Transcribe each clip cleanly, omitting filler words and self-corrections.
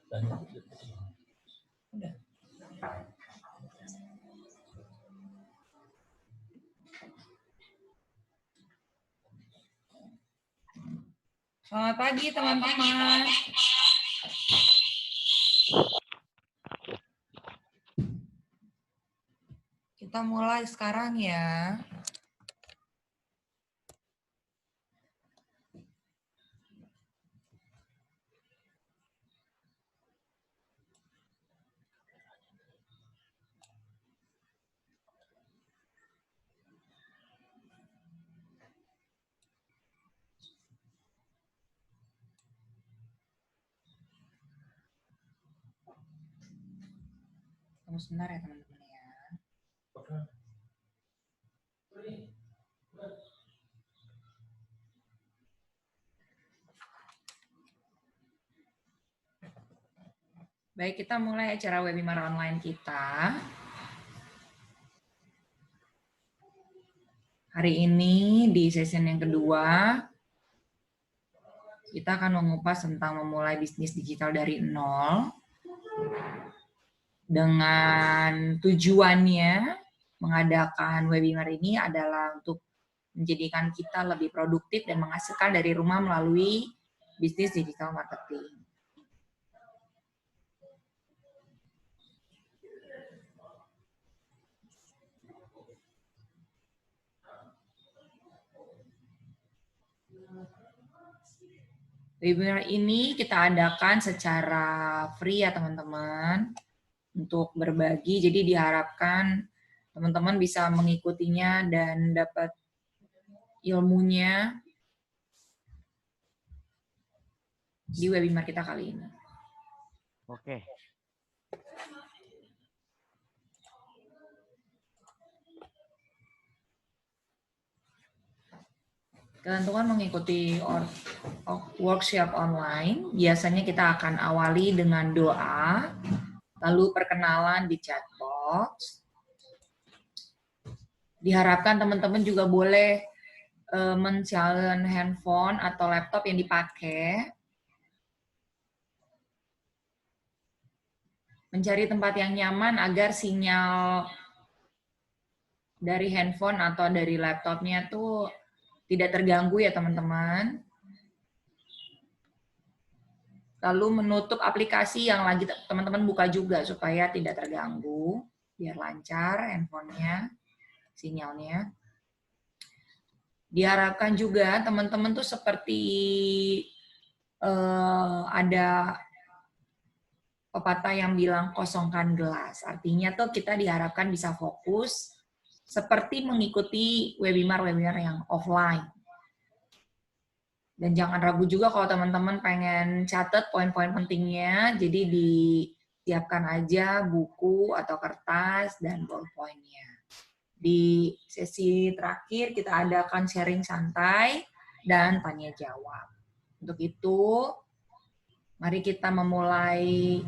Udah. Selamat pagi teman-teman. Kita mulai sekarang ya. Tunggu sebentar ya teman-teman ya. Baik, kita mulai acara webinar online kita. Hari ini di session yang kedua, kita akan mengupas tentang memulai bisnis digital dari nol. Dengan tujuannya mengadakan webinar ini adalah untuk menjadikan kita lebih produktif dan menghasilkan dari rumah melalui bisnis digital marketing. Webinar ini kita adakan secara free ya teman-teman, untuk berbagi. Jadi diharapkan teman-teman bisa mengikutinya dan dapat ilmunya di webinar kita kali ini. Oke. Teman-teman mengikuti workshop online, biasanya kita akan awali dengan doa, lalu perkenalan di chat box. Diharapkan teman-teman juga boleh men-silent handphone atau laptop yang dipakai. Mencari tempat yang nyaman agar sinyal dari handphone atau dari laptopnya tuh tidak terganggu ya teman-teman. Lalu menutup aplikasi yang lagi teman-teman buka juga supaya tidak terganggu, biar lancar handphonenya, sinyalnya. Diharapkan juga teman-teman tuh seperti ada pepatah yang bilang kosongkan gelas. Artinya tuh kita diharapkan bisa fokus seperti mengikuti webinar-webinar yang offline. Dan jangan ragu juga kalau teman-teman pengen catat poin-poin pentingnya, jadi disiapkan aja buku atau kertas dan ballpoint-nya. Di sesi terakhir kita adakan sharing santai dan tanya jawab. Untuk itu, mari kita memulai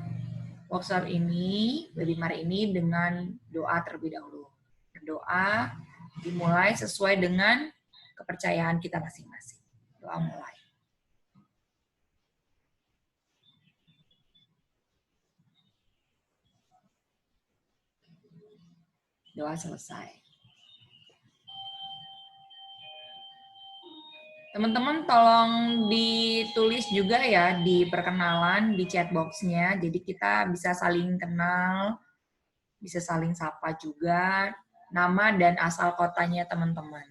workshop ini, webinar ini dengan doa terlebih dahulu. Berdoa dimulai sesuai dengan kepercayaan kita masing-masing. Doa mulai. Doa selesai. Teman-teman tolong ditulis juga ya di perkenalan, di chat box-nya. Jadi kita bisa saling kenal, bisa saling sapa juga, nama dan asal kotanya teman-teman.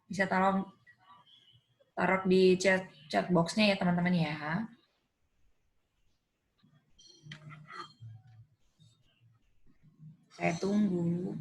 Bisa taruh di chat box-nya ya teman-teman ya. Saya tunggu.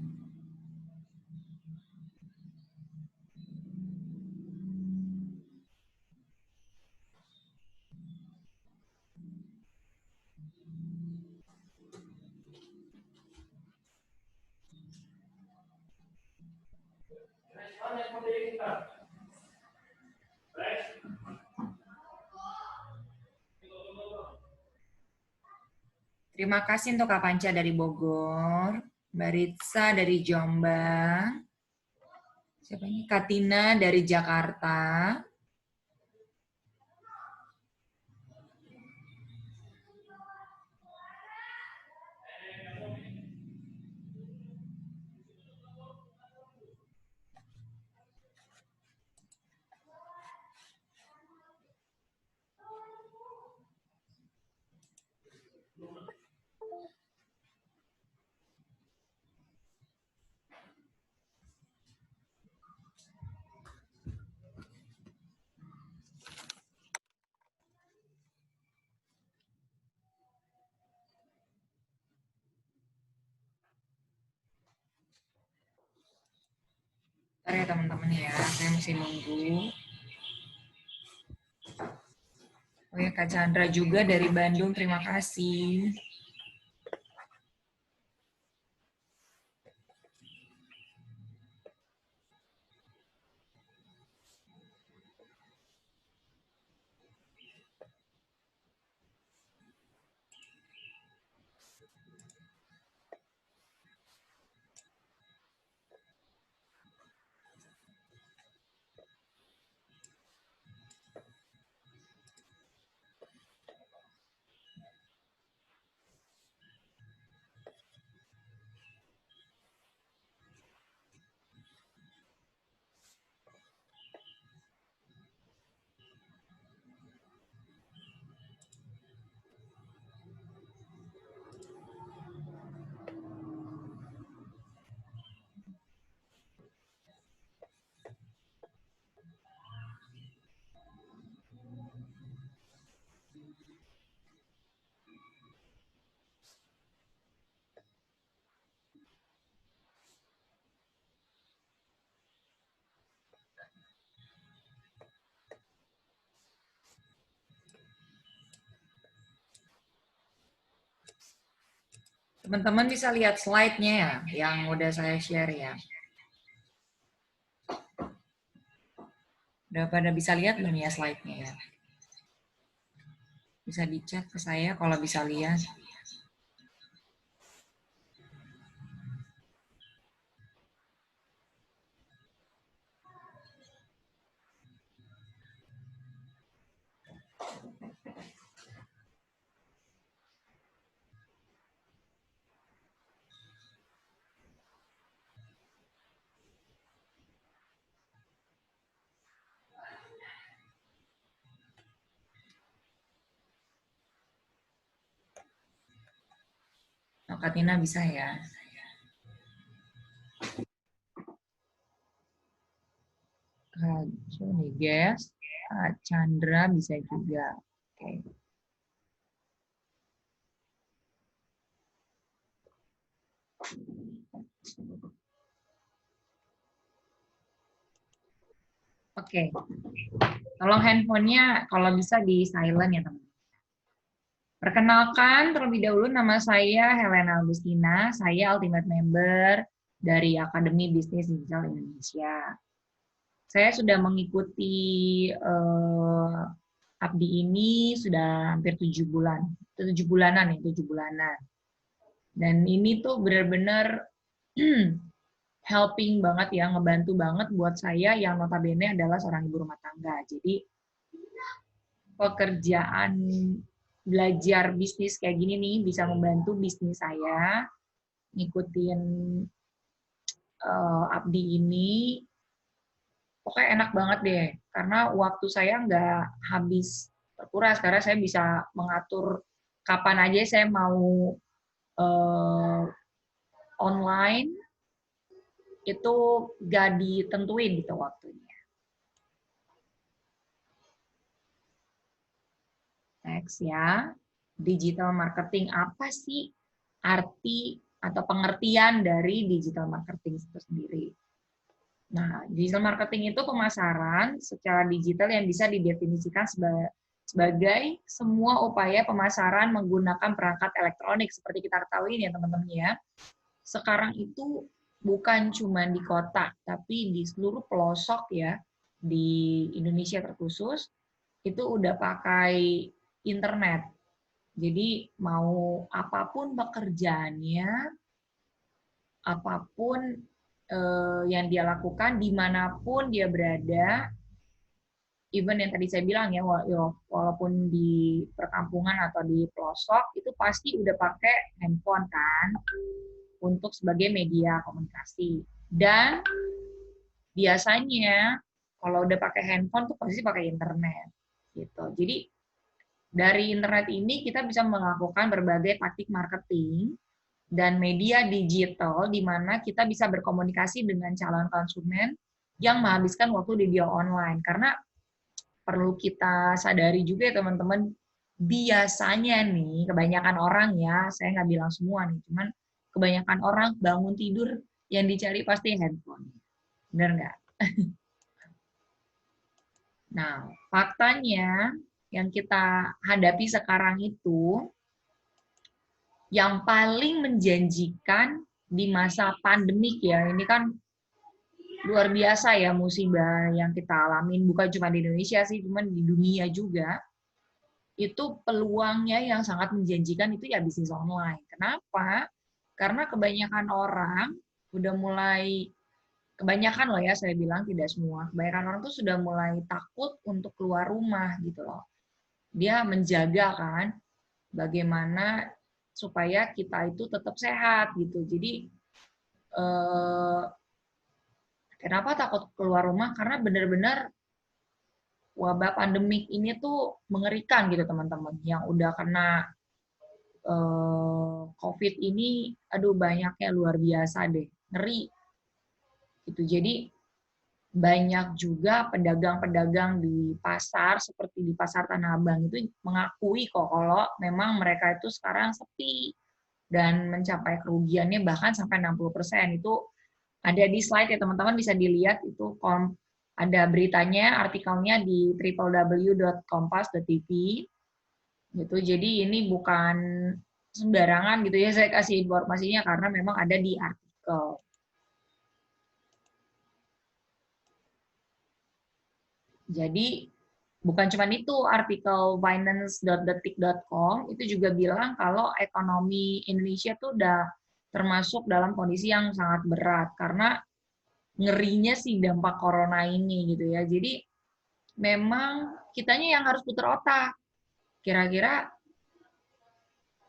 Terima kasih untuk Kak Panca dari Bogor, Mbak Ritsa dari Jombang, siapa ini? Katina dari Jakarta, Bentar ya teman-teman ya, saya masih nunggu. Oh ya, Kak Chandra juga dari Bandung, terima kasih. Teman-teman bisa lihat slide-nya ya, yang udah saya share ya. Udah pada bisa lihat belum ya slide-nya ya? Bisa dicek ke saya kalau bisa lihat. Oh, Katina bisa ya. Nih guys, Chandra bisa juga. Oke. Oke. Tolong handphonenya kalau bisa di silent ya teman. Perkenalkan terlebih dahulu, nama saya Helena Agustina. Saya Ultimate Member dari Akademi Bisnis Digital Indonesia. Saya sudah mengikuti Abdi ini sudah hampir 7 bulan. 7 bulanan ya, 7 bulanan. Dan ini tuh benar-benar helping banget ya, ngebantu banget buat saya yang notabene adalah seorang ibu rumah tangga. Jadi pekerjaan belajar bisnis kayak gini nih bisa membantu bisnis saya ngikutin Abdi ini. Pokoknya enak banget deh, karena waktu saya nggak habis terkuras, karena saya bisa mengatur kapan aja saya mau online, itu nggak ditentuin gitu waktunya. Next ya, digital marketing, apa sih arti atau pengertian dari digital marketing itu sendiri? Nah, digital marketing itu pemasaran secara digital yang bisa didefinisikan sebagai semua upaya pemasaran menggunakan perangkat elektronik. Seperti kita ketahui ya teman-teman ya, sekarang itu bukan cuma di kota, tapi di seluruh pelosok ya, di Indonesia terkhusus, itu udah pakai internet. Jadi mau apapun pekerjaannya, apapun yang dia lakukan, dimanapun dia berada, even yang tadi saya bilang ya, walaupun di perkampungan atau di pelosok, itu pasti udah pakai handphone kan, untuk sebagai media komunikasi. Dan biasanya kalau udah pakai handphone tuh pasti pakai internet gitu. Jadi dari internet ini kita bisa melakukan berbagai taktik marketing dan media digital di mana kita bisa berkomunikasi dengan calon konsumen yang menghabiskan waktu di video online. Karena perlu kita sadari juga ya teman-teman, biasanya nih kebanyakan orang ya, saya nggak bilang semua nih, cuman kebanyakan orang bangun tidur yang dicari pasti handphone. Benar nggak? Nah, faktanya yang kita hadapi sekarang itu, yang paling menjanjikan di masa pandemik ya, ini kan luar biasa ya musibah yang kita alamin, bukan cuma di Indonesia sih, cuma di dunia juga. Itu peluangnya yang sangat menjanjikan itu ya bisnis online. Kenapa? Karena kebanyakan orang udah mulai, kebanyakan loh ya saya bilang, tidak semua, kebanyakan orang tuh sudah mulai takut untuk keluar rumah gitu loh. Dia menjaga kan bagaimana supaya kita itu tetap sehat gitu. Jadi eh, kenapa takut keluar rumah? Karena benar-benar wabah pandemik ini tuh mengerikan gitu teman-teman. Yang udah kena COVID ini, aduh banyaknya luar biasa deh, ngeri gitu. Jadi banyak juga pedagang-pedagang di pasar seperti di pasar Tanah Abang itu mengakui kok kalau memang mereka itu sekarang sepi dan mencapai kerugiannya bahkan sampai 60%. Itu ada di slide ya teman-teman, bisa dilihat itu ada beritanya, artikelnya di www.kompas.tv gitu. Jadi ini bukan sembarangan gitu ya saya kasih informasinya karena memang ada di artikel. Jadi bukan cuma itu, artikel finance.detik.com itu juga bilang kalau ekonomi Indonesia tuh udah termasuk dalam kondisi yang sangat berat karena ngerinya sih dampak corona ini gitu ya. Jadi memang kitanya yang harus putar otak. Kira-kira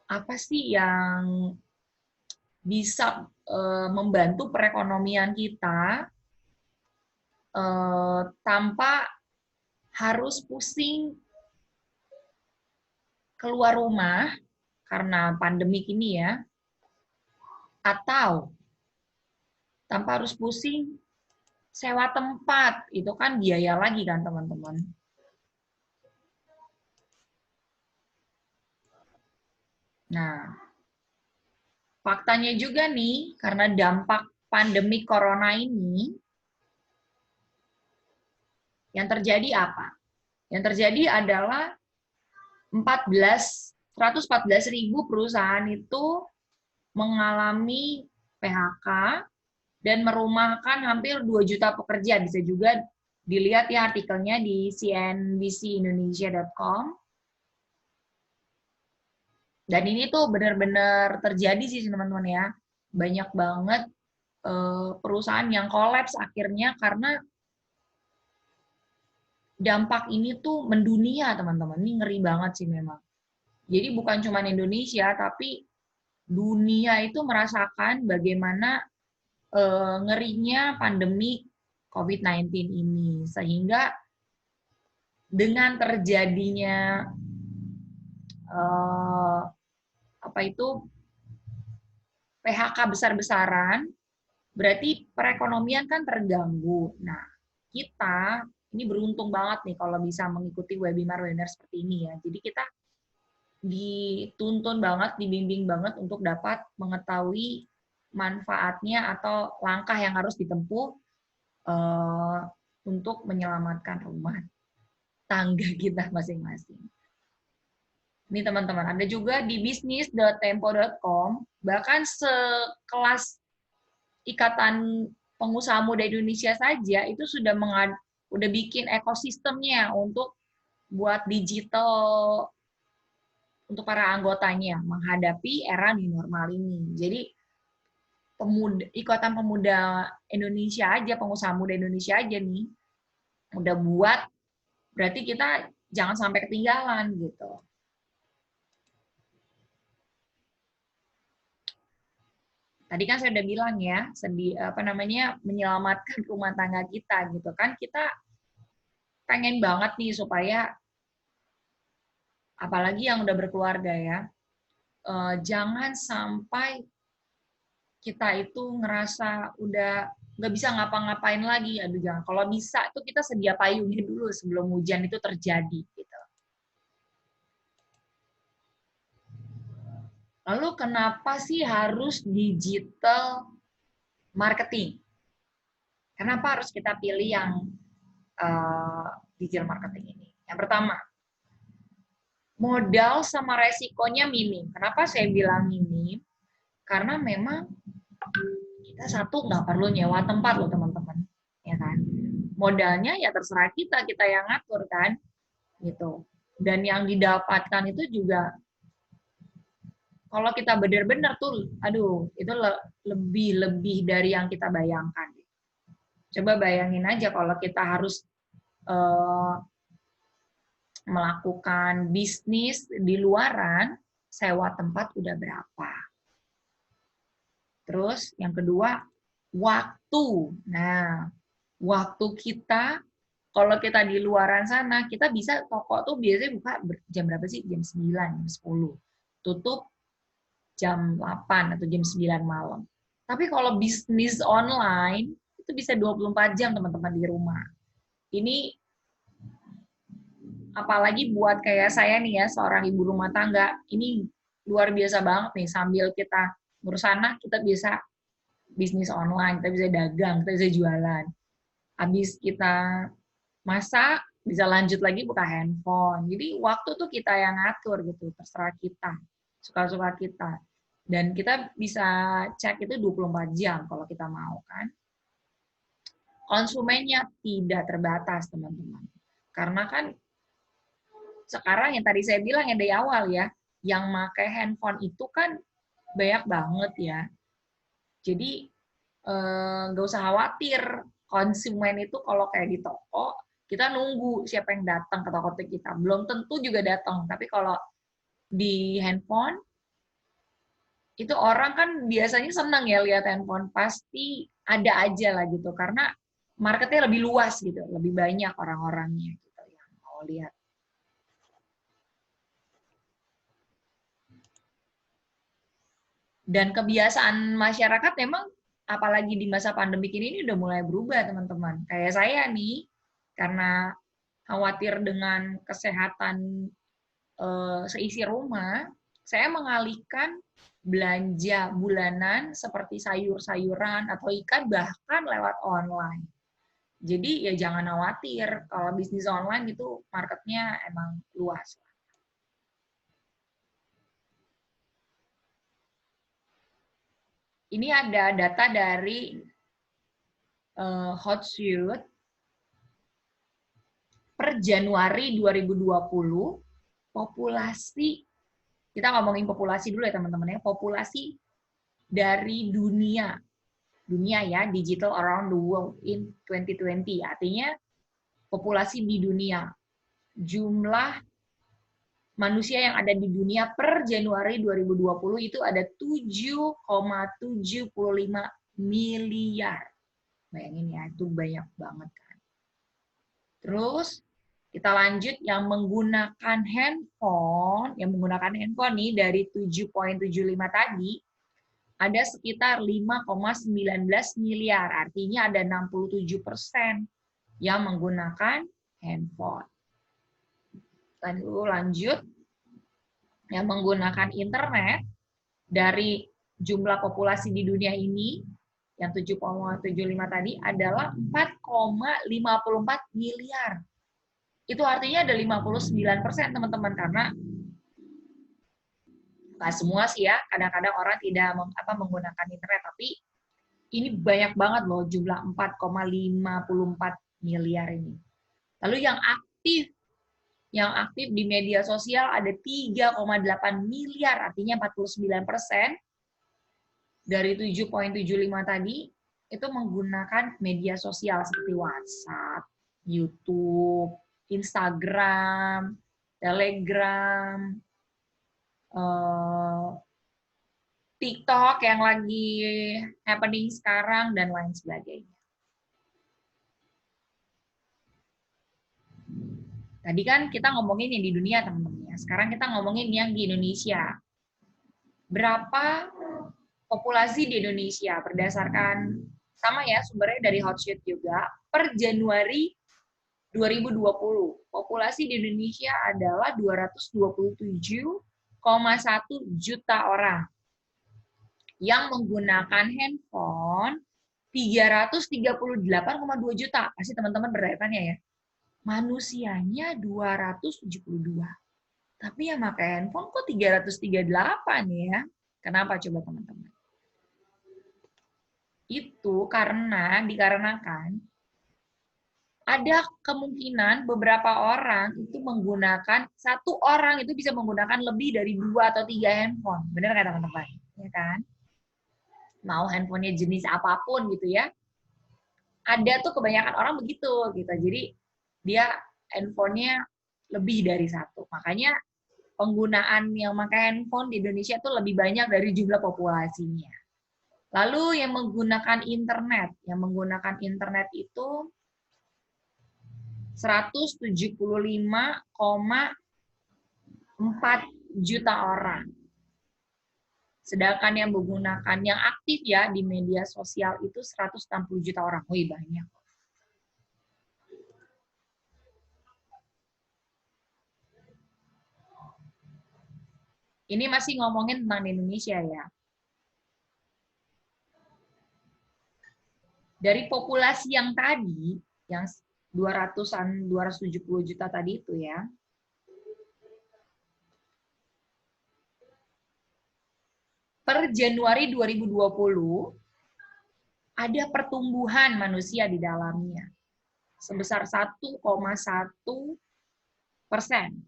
apa sih yang bisa membantu perekonomian kita tanpa harus pusing keluar rumah karena pandemik ini ya, atau tanpa harus pusing sewa tempat, itu kan biaya lagi kan teman-teman. Nah, faktanya juga nih, karena dampak pandemi corona ini, yang terjadi apa? Yang terjadi adalah 114 ribu perusahaan itu mengalami PHK dan merumahkan hampir 2 juta pekerja. Bisa juga dilihat ya artikelnya di cnbcindonesia.com. Dan ini tuh benar-benar terjadi sih teman-teman ya. Banyak banget perusahaan yang kolaps akhirnya karena dampak ini tuh mendunia teman-teman. Ini ngeri banget sih memang. Jadi bukan cuma Indonesia, tapi dunia itu merasakan bagaimana ngerinya pandemi COVID-19 ini. Sehingga dengan terjadinya apa itu PHK besar-besaran, berarti perekonomian kan terganggu. Nah, kita ini beruntung banget nih kalau bisa mengikuti webinar-webinar seperti ini ya. Jadi kita dituntun banget, dibimbing banget untuk dapat mengetahui manfaatnya atau langkah yang harus ditempuh untuk menyelamatkan rumah tangga kita masing-masing. Ini teman-teman, ada juga di bisnis.tempo.com, bahkan sekelas Ikatan Pengusaha Muda Indonesia saja itu udah bikin ekosistemnya untuk buat digital untuk para anggotanya menghadapi era new normal ini. Jadi Ikatan Pemuda Indonesia aja, Pengusaha Muda Indonesia aja nih udah buat, berarti kita jangan sampai ketinggalan gitu. Tadi kan saya udah bilang ya, menyelamatkan rumah tangga kita gitu kan. Kita pengen banget nih supaya apalagi yang udah berkeluarga ya, jangan sampai kita itu ngerasa udah nggak bisa ngapa-ngapain lagi. Aduh jangan. Kalau bisa tuh kita sedia payungnya dulu sebelum hujan itu terjadi gitu. Lalu kenapa sih harus digital marketing? Kenapa harus kita pilih yang digital marketing ini? Yang pertama, modal sama resikonya minim. Kenapa saya bilang minim? Karena memang kita satu nggak perlu nyewa tempat loh teman-teman, ya kan? Modalnya ya terserah kita yang ngatur kan, gitu. Dan yang didapatkan itu juga kalau kita benar-benar tuh, aduh, itu lebih dari yang kita bayangkan. Coba bayangin aja kalau kita harus melakukan bisnis di luaran, sewa tempat udah berapa. Terus yang kedua, waktu. Nah, waktu kita, kalau kita di luaran sana, kita bisa toko tuh biasanya buka jam berapa sih? Jam 9, jam 10. Tutup jam 8 atau jam 9 malam. Tapi kalau bisnis online, itu bisa 24 jam teman-teman di rumah. Ini apalagi buat kayak saya nih ya, seorang ibu rumah tangga, ini luar biasa banget nih, sambil kita ngurus anak, kita bisa bisnis online, kita bisa dagang, kita bisa jualan. Habis kita masak, bisa lanjut lagi buka handphone. Jadi waktu tuh kita yang ngatur gitu, terserah kita, suka-suka kita. Dan kita bisa cek itu 24 jam kalau kita mau kan. Konsumennya tidak terbatas teman-teman. Karena kan sekarang yang tadi saya bilang ya dari awal ya, yang pakai handphone itu kan banyak banget ya. Jadi nggak usah khawatir, konsumen itu kalau kayak di toko, kita nunggu siapa yang datang ke toko kita. Belum tentu juga datang, tapi kalau di handphone, itu orang kan biasanya senang ya lihat handphone, pasti ada aja lah gitu, karena marketnya lebih luas gitu, lebih banyak orang-orangnya gitu yang mau lihat. Dan kebiasaan masyarakat memang apalagi di masa pandemi ini udah mulai berubah teman-teman. Kayak saya nih, karena khawatir dengan kesehatan seisi rumah, saya mengalihkan belanja bulanan seperti sayur-sayuran atau ikan bahkan lewat online. Jadi ya jangan khawatir, kalau bisnis online itu marketnya emang luas. Ini ada data dari Hotsuite per Januari 2020, populasi, kita ngomongin populasi dulu ya teman-teman ya, populasi dari dunia ya, digital around the world in 2020, artinya populasi di dunia, jumlah manusia yang ada di dunia per Januari 2020 itu ada 7,75 miliar. Bayangin ya, itu banyak banget kan. Terus kita lanjut yang menggunakan handphone nih dari 7,75 tadi, ada sekitar 5,19 miliar, artinya ada 67% yang menggunakan handphone. Lalu lanjut, yang menggunakan internet dari jumlah populasi di dunia ini, yang 7,75 tadi, adalah 4,54 miliar. Itu artinya ada 59% teman-teman, karena nggak semua sih ya, kadang-kadang orang tidak menggunakan internet, tapi ini banyak banget loh jumlah 4,54 miliar ini. Lalu yang aktif di media sosial ada 3,8 miliar, artinya 49% dari 7,75 tadi itu menggunakan media sosial seperti WhatsApp, YouTube, Instagram, Telegram, TikTok yang lagi happening sekarang, dan lain sebagainya. Tadi kan kita ngomongin yang di dunia, teman-teman. Sekarang kita ngomongin yang di Indonesia. Berapa populasi di Indonesia? Berdasarkan, sama ya, sumbernya dari Hotsuite juga, per Januari 2020, populasi di Indonesia adalah 227,1 juta orang yang menggunakan handphone 338,2 juta. Pasti teman-teman bertanya ya. Manusianya 272. Tapi yang pakai handphone kok 338 ya? Kenapa coba teman-teman? Itu dikarenakan ada kemungkinan beberapa orang itu satu orang itu bisa menggunakan lebih dari 2 atau 3 handphone. Benar nggak teman-teman? Ya kan? Mau handphonenya jenis apapun gitu ya. Ada tuh kebanyakan orang begitu gitu. Jadi dia handphonenya lebih dari satu. Makanya penggunaan yang pakai handphone di Indonesia itu lebih banyak dari jumlah populasinya. Lalu yang menggunakan internet itu 175,4 juta orang. Sedangkan yang aktif ya di media sosial itu 160 juta orang. Wih, banyak. Ini masih ngomongin tentang di Indonesia ya. Dari populasi yang tadi, yang 270 juta tadi itu ya, per Januari 2020 ada pertumbuhan manusia di dalamnya sebesar 1,1%.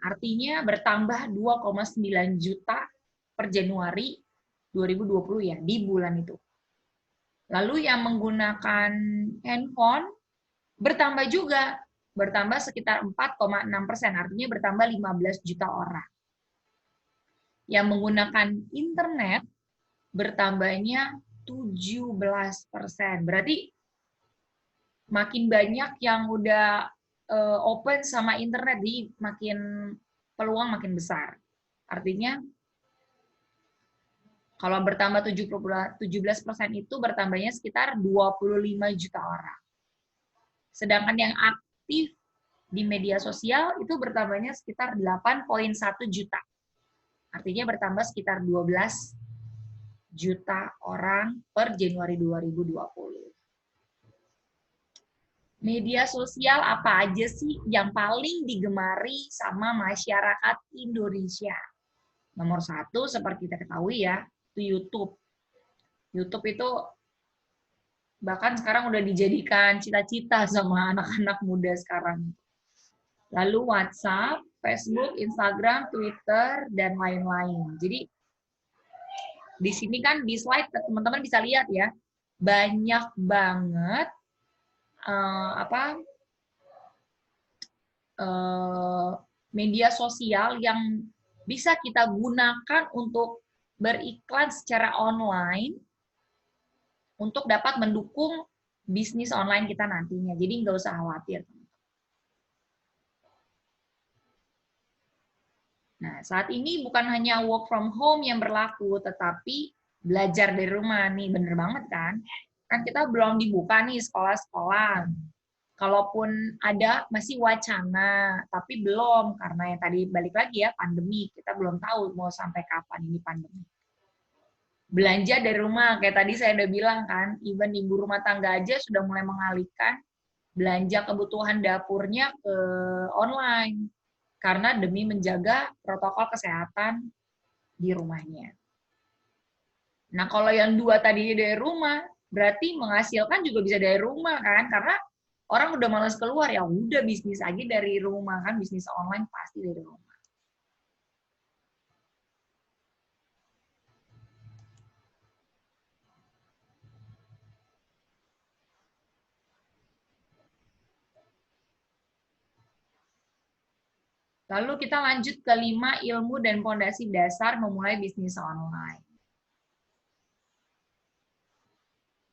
Artinya bertambah 2,9 juta per Januari 2020 ya, di bulan itu. Lalu yang menggunakan handphone bertambah juga, bertambah sekitar 4,6%, artinya bertambah 15 juta orang. Yang menggunakan internet bertambahnya 17%. Berarti makin banyak yang udah open sama internet, jadi peluang makin besar. Artinya kalau bertambah 17% itu bertambahnya sekitar 25 juta orang. Sedangkan yang aktif di media sosial itu bertambahnya sekitar 8,1 juta. Artinya bertambah sekitar 12 juta orang per Januari 2020. Media sosial apa aja sih yang paling digemari sama masyarakat Indonesia? Nomor 1, seperti kita ketahui ya, itu YouTube. YouTube itu bahkan sekarang udah dijadikan cita-cita sama anak-anak muda sekarang. Lalu WhatsApp, Facebook, Instagram, Twitter, dan lain-lain. Jadi di sini kan di slide teman-teman bisa lihat ya, banyak banget media sosial yang bisa kita gunakan untuk beriklan secara online untuk dapat mendukung bisnis online kita nantinya. Jadi nggak usah khawatir. Nah, saat ini bukan hanya work from home yang berlaku, tetapi belajar dari rumah nih, bener banget kan? Kan kita belum dibuka nih sekolah-sekolah. Kalaupun ada, masih wacana, tapi belum, karena yang tadi balik lagi ya, pandemi. Kita belum tahu mau sampai kapan ini pandemi. Belanja dari rumah, kayak tadi saya udah bilang kan, even ibu rumah tangga aja sudah mulai mengalihkan belanja kebutuhan dapurnya ke online. Karena demi menjaga protokol kesehatan di rumahnya. Nah, kalau yang 2 tadi dari rumah, berarti menghasilkan juga bisa dari rumah kan? Karena orang udah malas keluar, ya udah bisnis aja dari rumah kan, bisnis online pasti dari rumah. Lalu kita lanjut ke 5 ilmu dan fondasi dasar memulai bisnis online.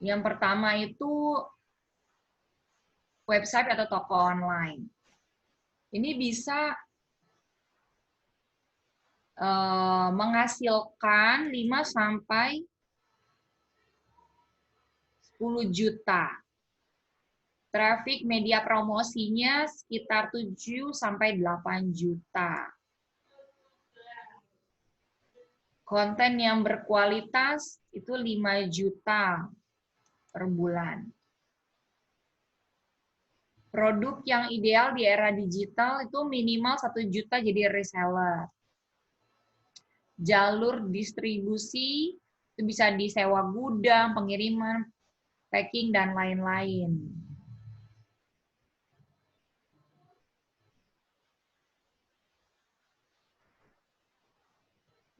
Yang pertama itu website atau toko online. Ini bisa menghasilkan 5 sampai 10 juta. Traffic media promosinya sekitar 7 sampai 8 juta. Konten yang berkualitas itu 5 juta. per bulan. Produk yang ideal di era digital itu minimal 1 juta jadi reseller. Jalur distribusi itu bisa disewa gudang, pengiriman, packing, dan lain-lain.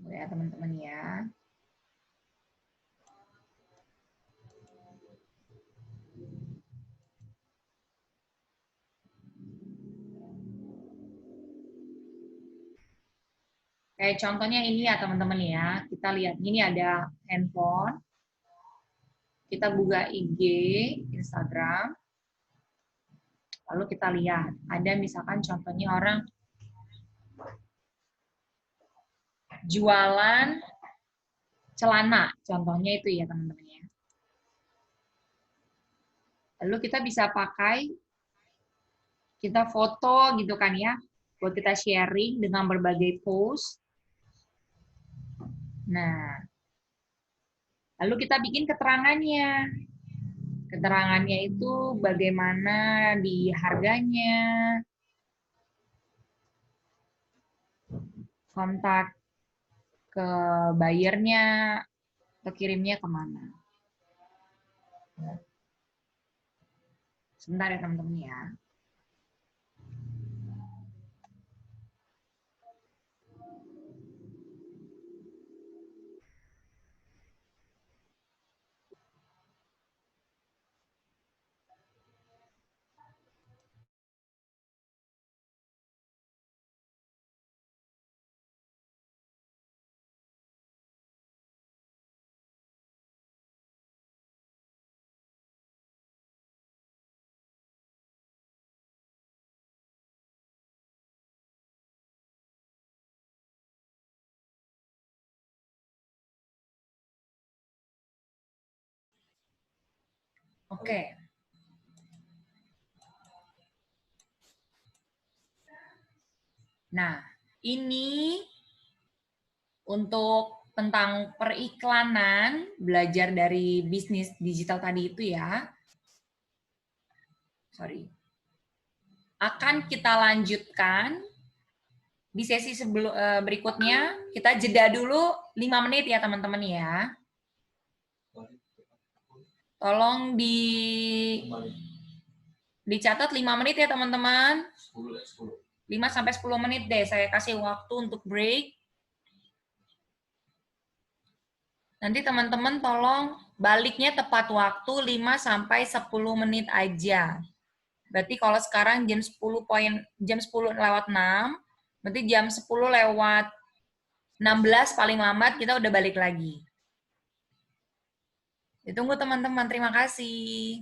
Ya teman-teman ya. Kayak contohnya ini ya teman-teman ya. Kita lihat ini ada handphone. Kita buka IG, Instagram. Lalu kita lihat, ada misalkan contohnya orang jualan celana, contohnya itu ya teman-teman ya. Lalu kita bisa pakai, kita foto gitu kan ya, buat kita sharing dengan berbagai post. Nah, lalu kita bikin keterangannya. Keterangannya itu bagaimana di harganya, kontak ke bayarnya, ke kirimnya kemana. Sebentar ya teman-teman ya. Oke. Nah, ini untuk tentang periklanan, belajar dari bisnis digital tadi itu ya. Sorry. Akan kita lanjutkan di sesi berikutnya. Kita jeda dulu 5 menit ya teman-teman ya. Tolong dicatat 5 menit ya teman-teman. 5 sampai 10 menit deh saya kasih waktu untuk break. Nanti teman-teman tolong baliknya tepat waktu 5 sampai 10 menit aja. Berarti kalau sekarang jam 10 lewat 6, berarti jam 10 lewat 16 paling lambat kita udah balik lagi. Ditunggu teman-teman, terima kasih.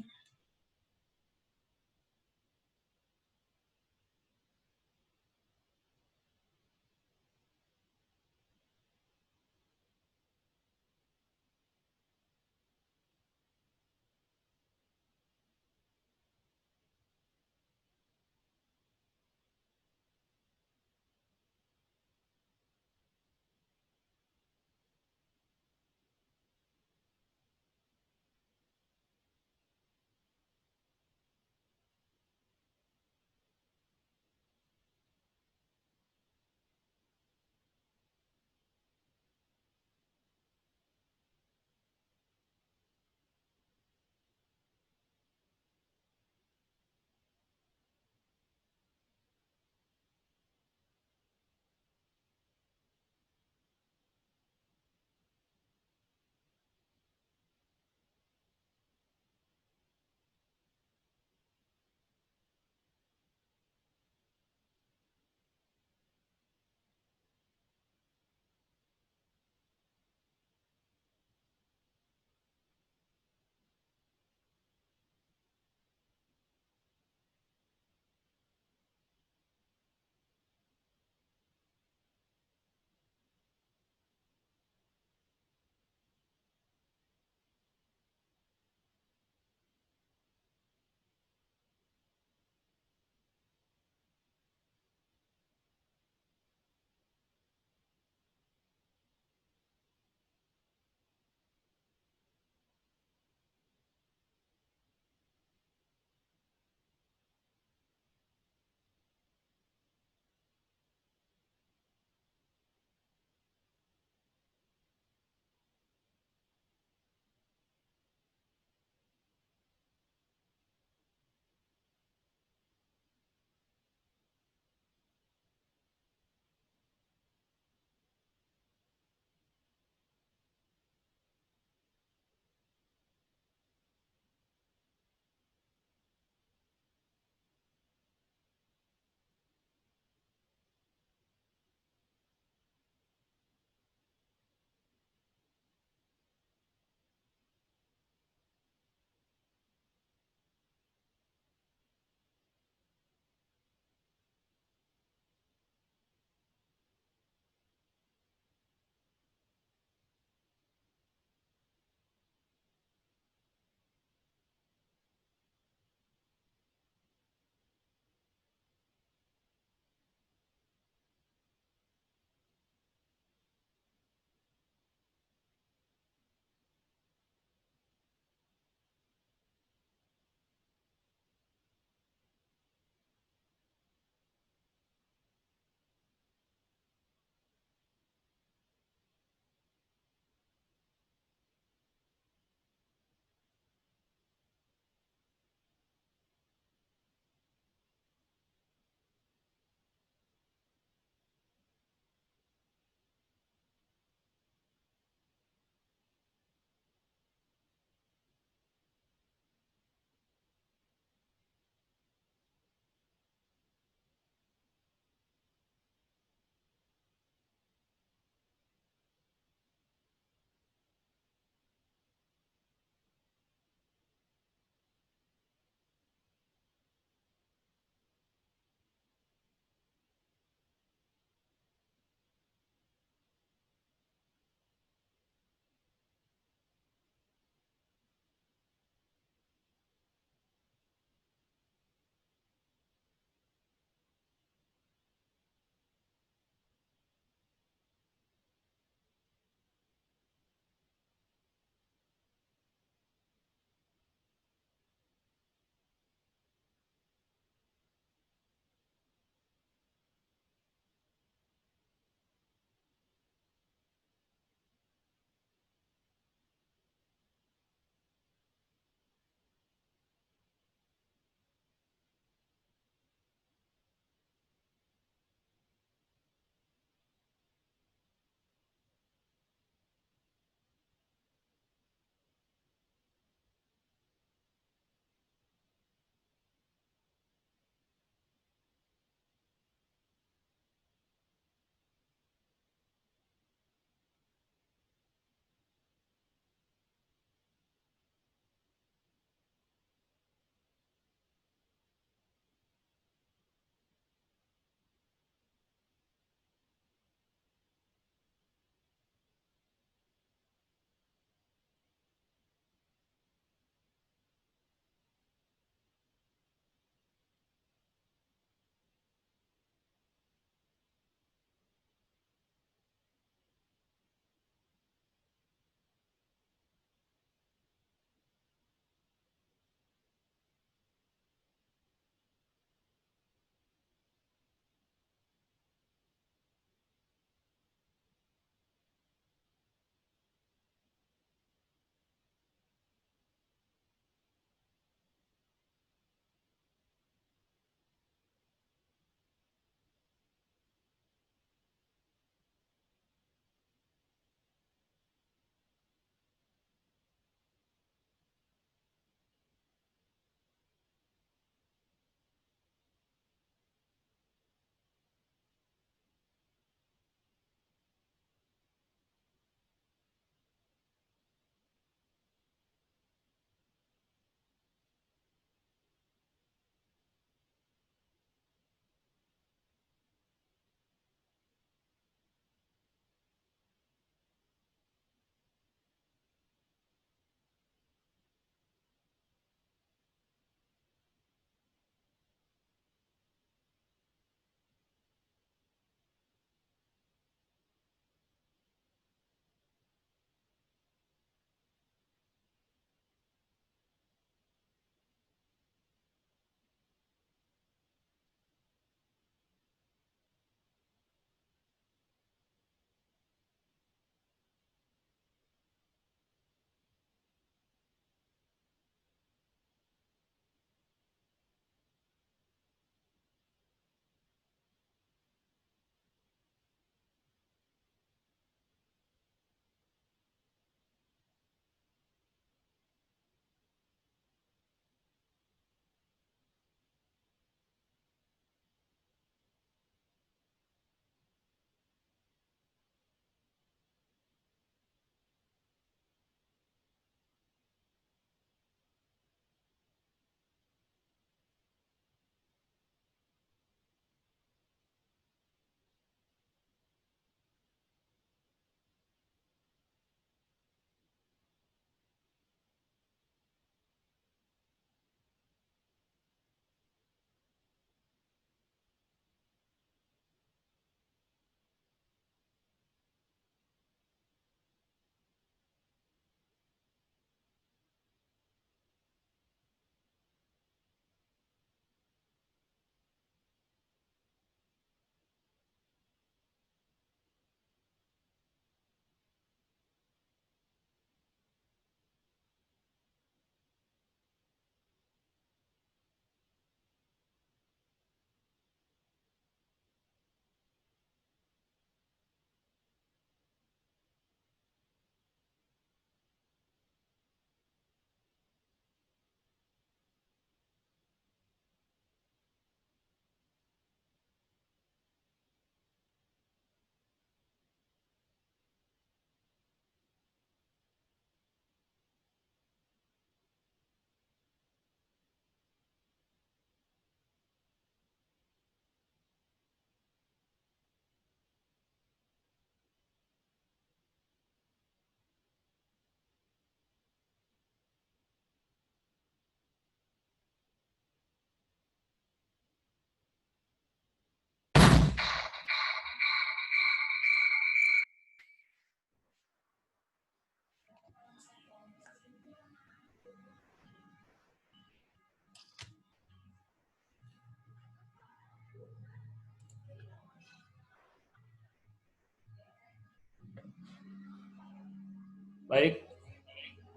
Baik,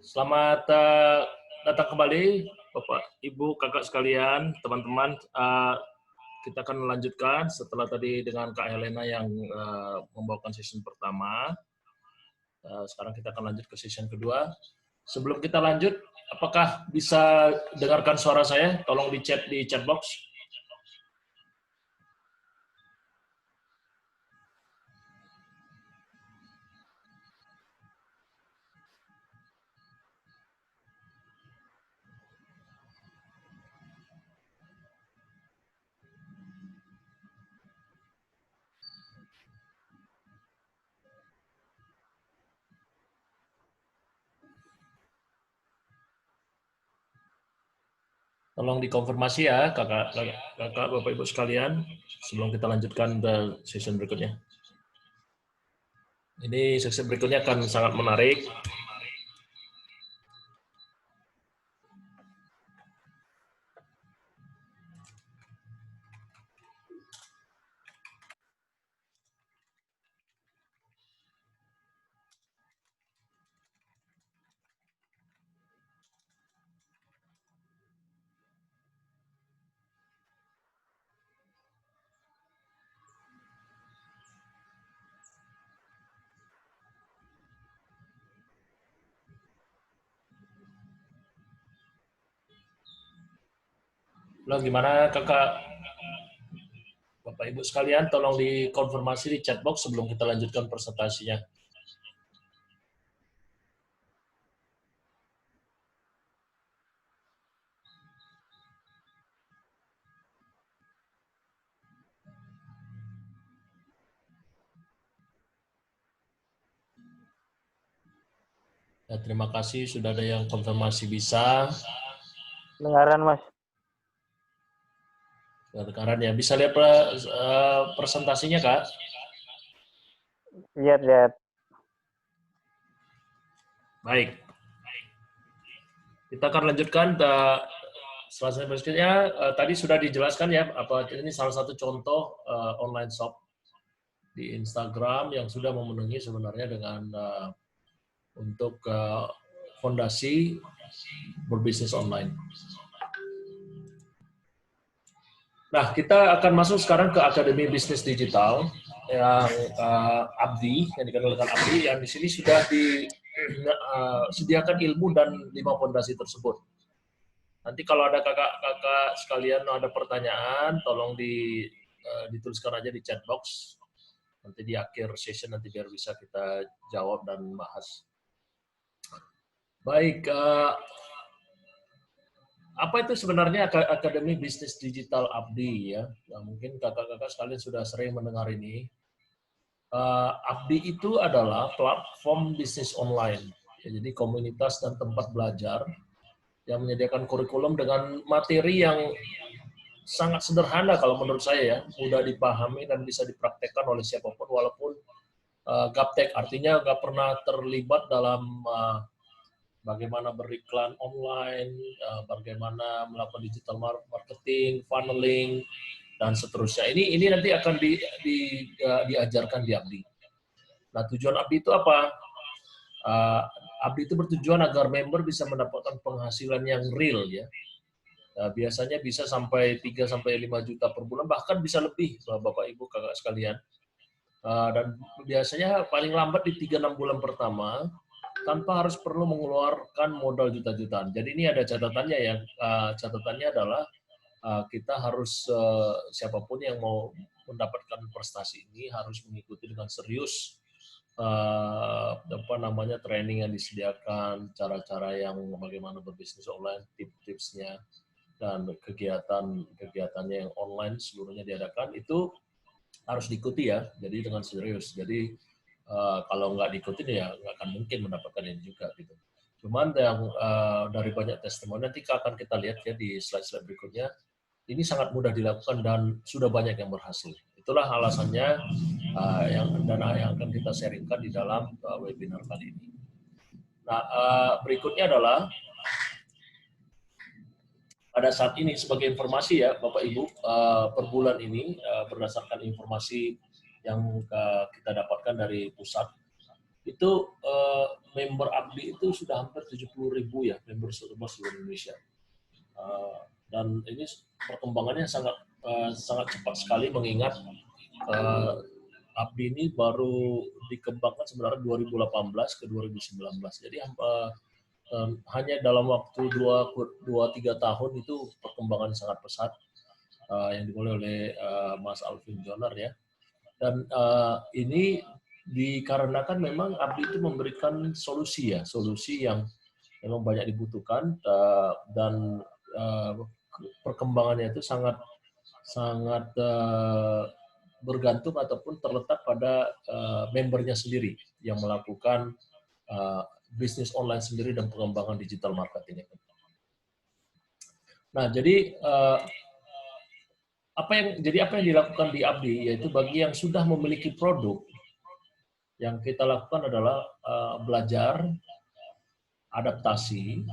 selamat datang kembali Bapak, Ibu, Kakak sekalian, teman-teman. Kita akan melanjutkan setelah tadi dengan Kak Helena yang membawakan season pertama. Sekarang kita akan lanjut ke season kedua. Sebelum kita lanjut, apakah bisa dengarkan suara saya? Tolong di chat box. Tolong dikonfirmasi ya, kakak, Bapak Ibu sekalian, sebelum kita lanjutkan ke season berikutnya. Ini season berikutnya akan sangat menarik. Lo gimana kakak, Bapak Ibu sekalian, tolong dikonfirmasi di chat box sebelum kita lanjutkan presentasinya. Ya, terima kasih sudah ada yang konfirmasi bisa. Dengaran, Mas. Sekarang ya bisa lihat presentasinya, Kak? Lihat. Baik. Kita akan lanjutkan selanjutnya berikutnya. Tadi sudah dijelaskan ya, apa ini salah satu contoh online shop di Instagram yang sudah memenuhi sebenarnya dengan untuk fondasi berbisnis online. Nah, kita akan masuk sekarang ke Akademi Bisnis Digital yang Abdi, yang dikenakan Abdi, yang di sini sudah disediakan ilmu dan 5 fondasi tersebut. Nanti kalau ada kakak-kakak sekalian ada pertanyaan, tolong dituliskan aja di chat box. Nanti di akhir session nanti biar bisa kita jawab dan bahas. Baik, apa itu sebenarnya Akademi Bisnis Digital Abdi ya? Nah, mungkin kakak-kakak sekalian sudah sering mendengar ini. Abdi itu adalah platform bisnis online, ya, jadi komunitas dan tempat belajar yang menyediakan kurikulum dengan materi yang sangat sederhana kalau menurut saya ya, mudah dipahami dan bisa dipraktekkan oleh siapapun walaupun gaptek, artinya nggak pernah terlibat dalam bagaimana beriklan online, bagaimana melakukan digital marketing, funneling, dan seterusnya. Ini nanti akan diajarkan di Abdi. Nah, tujuan Abdi itu apa? Abdi itu bertujuan agar member bisa mendapatkan penghasilan yang real ya. Biasanya bisa sampai 3-5 juta per bulan, bahkan bisa lebih, Bapak Ibu Kakak sekalian. Dan biasanya paling lambat di 3-6 bulan pertama, tanpa harus perlu mengeluarkan modal juta-jutaan. Jadi ini ada catatannya ya. Catatannya adalah kita harus siapapun yang mau mendapatkan prestasi ini harus mengikuti dengan serius training yang disediakan, cara-cara yang bagaimana berbisnis online, tips-tipsnya, dan kegiatannya yang online seluruhnya diadakan itu harus diikuti ya. Jadi dengan serius. Jadi kalau nggak diikutin ya nggak akan mungkin mendapatkan ini juga gitu. Cuman yang dari banyak testimoni nanti akan kita lihat ya di slide-slide berikutnya, ini sangat mudah dilakukan dan sudah banyak yang berhasil. Itulah alasannya yang akan kita sharingkan di dalam webinar kali ini. Nah, berikutnya adalah pada saat ini sebagai informasi ya Bapak Ibu, per bulan ini berdasarkan informasi yang kita dapatkan dari pusat, itu member Abdi itu sudah hampir 70.000 ya, member seluruh Indonesia. Dan ini perkembangannya sangat cepat sekali, mengingat Abdi ini baru dikembangkan sebenarnya 2018 ke 2019. Jadi hanya dalam waktu 2-3 tahun itu perkembangan sangat pesat yang dimulai oleh Mas Alvin Jonar ya. Dan ini dikarenakan memang Abdi itu memberikan solusi yang memang banyak dibutuhkan, dan perkembangannya itu sangat bergantung ataupun terletak pada membernya sendiri yang melakukan bisnis online sendiri dan pengembangan digital marketing. Nah, jadi apa yang dilakukan di Abdi, yaitu bagi yang sudah memiliki produk, yang kita lakukan adalah belajar, adaptasi,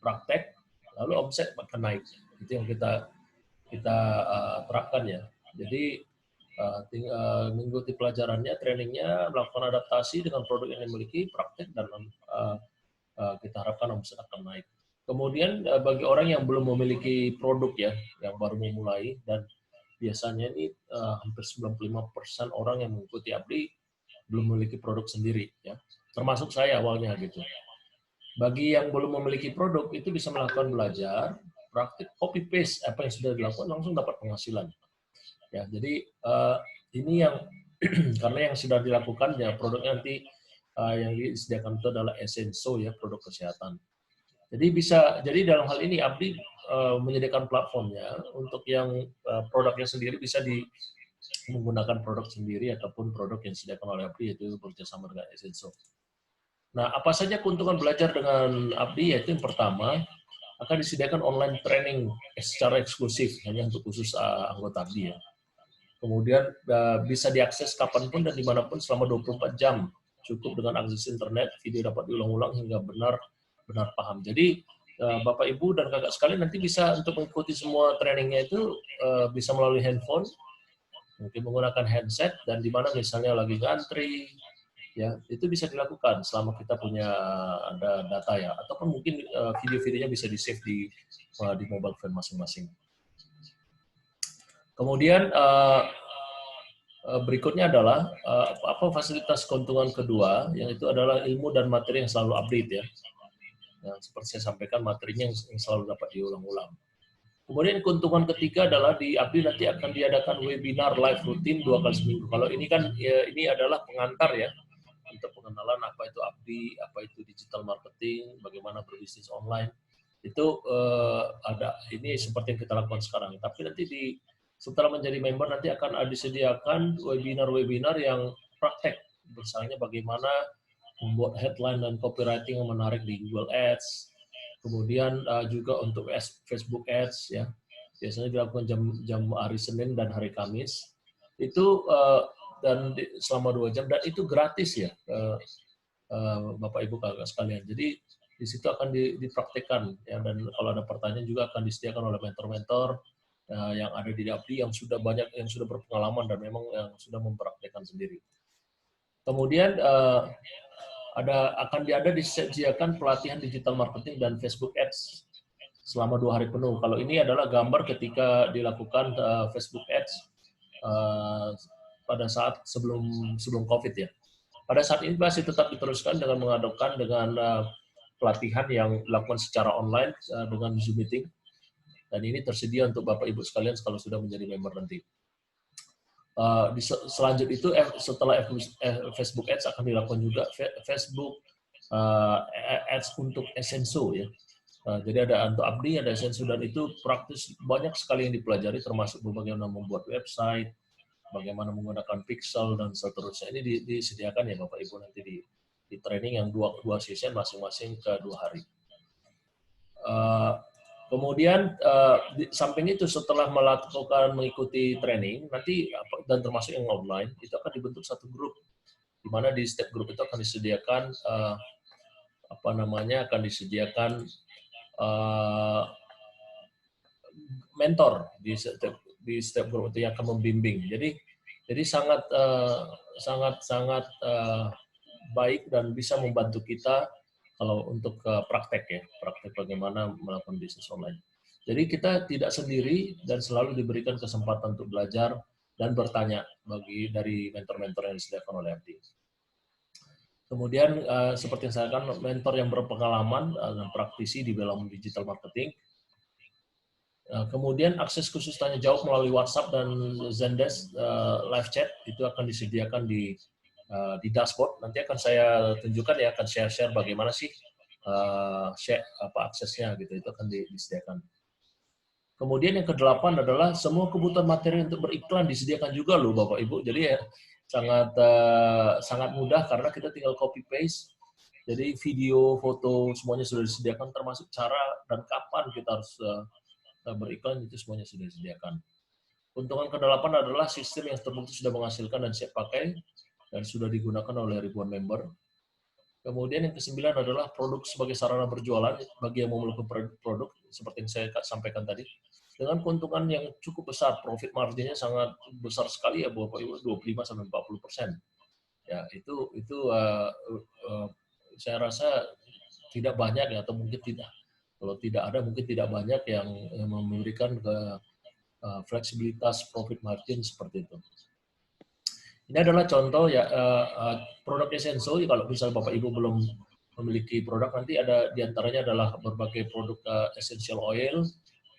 praktek, lalu omset makin naik. Itu yang kita terapkan ya. Jadi mengikuti pelajarannya, trainingnya, melakukan adaptasi dengan produk yang dimiliki, praktek, dan kita harapkan omset akan naik. Kemudian bagi orang yang belum memiliki produk ya, yang baru memulai, dan biasanya ini hampir 95% orang yang mengikuti Abdi belum memiliki produk sendiri ya, termasuk saya awalnya gitu. Bagi yang belum memiliki produk itu bisa melakukan belajar, praktik, copy paste apa yang sudah dilakukan, langsung dapat penghasilan. Ya, jadi ini yang karena yang sudah dilakukan ya, produknya nanti yang disediakan itu adalah Essenso ya, produk kesehatan. Jadi dalam hal ini Abdi menyediakan platformnya untuk yang produknya sendiri bisa menggunakan produk sendiri ataupun produk yang disediakan oleh Abdi, yaitu bekerjasama dengan Essenso. Nah, apa saja keuntungan belajar dengan Abdi? Yaitu yang pertama, akan disediakan online training secara eksklusif hanya untuk khusus anggota Abdi ya. Kemudian bisa diakses kapanpun dan dimanapun selama 24 jam. Cukup dengan akses internet, video dapat diulang-ulang hingga benar paham. Jadi Bapak, Ibu, dan kakak sekalian nanti bisa untuk mengikuti semua trainingnya itu bisa melalui handphone, mungkin menggunakan headset, dan di mana misalnya lagi ngantri, ya itu bisa dilakukan selama kita punya ada data ya, ataupun mungkin video-videonya bisa di-save di mobile phone masing-masing. Kemudian berikutnya adalah apa fasilitas keuntungan kedua, yang itu adalah ilmu dan materi yang selalu update ya. Nah, seperti saya sampaikan, materinya yang selalu dapat diulang-ulang. Kemudian keuntungan ketiga adalah di Abdi nanti akan diadakan webinar live rutin 2 kali seminggu. Kalau ini kan ya, ini adalah pengantar ya, untuk pengenalan apa itu Abdi, apa itu digital marketing, bagaimana berbisnis online. Itu ada ini seperti yang kita lakukan sekarang. Tapi nanti setelah menjadi member nanti akan disediakan webinar-webinar yang praktek, misalnya bagaimana membuat headline dan copywriting yang menarik di Google Ads. Kemudian juga untuk Facebook Ads ya, biasanya dilakukan jam hari Senin dan hari Kamis. Itu dan selama 2 jam, dan itu gratis ya, Bapak Ibu kakak sekalian. Jadi di situ akan dipraktekkan ya, dan kalau ada pertanyaan juga akan disediakan oleh mentor-mentor yang ada di Abdi yang sudah berpengalaman dan memang yang sudah mempraktekkan sendiri. Kemudian akan disediakan pelatihan digital marketing dan Facebook Ads selama 2 hari penuh. Kalau ini adalah gambar ketika dilakukan Facebook Ads pada saat sebelum COVID ya. Pada saat ini masih tetap diteruskan dengan mengadakan pelatihan yang dilakukan secara online dengan Zoom meeting. Dan ini tersedia untuk Bapak Ibu sekalian kalau sudah menjadi member nanti. Selanjutnya itu setelah Facebook Ads akan dilakukan juga Facebook Ads untuk Essenso ya. Jadi ada untuk Abdi, ada Essenso, dan itu praktis banyak sekali yang dipelajari, termasuk bagaimana membuat website, bagaimana menggunakan pixel, dan seterusnya. Ini disediakan ya Bapak Ibu nanti di training yang dua session masing-masing ke 2 hari. Kemudian di samping itu setelah mengikuti training nanti dan termasuk yang online, itu akan dibentuk satu grup, di mana di setiap grup itu akan disediakan akan disediakan mentor di setiap grup itu yang akan membimbing. Jadi sangat baik dan bisa membantu kita kalau untuk praktek ya, praktek bagaimana melakukan bisnis online. Jadi kita tidak sendiri dan selalu diberikan kesempatan untuk belajar dan bertanya dari mentor-mentor yang disediakan oleh FD. Kemudian seperti yang saya katakan, mentor yang berpengalaman dan praktisi di dalam digital marketing. Kemudian akses khusus tanya jawab melalui WhatsApp dan Zendesk live chat itu akan disediakan di dashboard. Nanti akan saya tunjukkan ya, akan share bagaimana sih aksesnya gitu, itu akan disediakan. Kemudian yang kedelapan adalah semua kebutuhan materi untuk beriklan disediakan juga loh Bapak Ibu. Jadi ya, sangat mudah karena kita tinggal copy paste. Jadi video, foto semuanya sudah disediakan, termasuk cara dan kapan kita harus beriklan, itu semuanya sudah disediakan. Keuntungan kedelapan adalah sistem yang terbukti sudah menghasilkan dan siap pakai dan sudah digunakan oleh ribuan member. Kemudian yang kesembilan adalah produk sebagai sarana berjualan bagi yang mau melakukan produk, seperti yang saya sampaikan tadi. Dengan keuntungan yang cukup besar, profit marginnya sangat besar sekali ya Bapak Ibu, 25-40%. Ya, itu saya rasa tidak banyak ya, atau mungkin tidak. Kalau tidak ada, mungkin tidak banyak yang memberikan fleksibilitas profit margin seperti itu. Ini adalah contoh ya produk Essential. Kalau misalnya Bapak Ibu belum memiliki produk, nanti ada diantaranya adalah berbagai produk essential oil,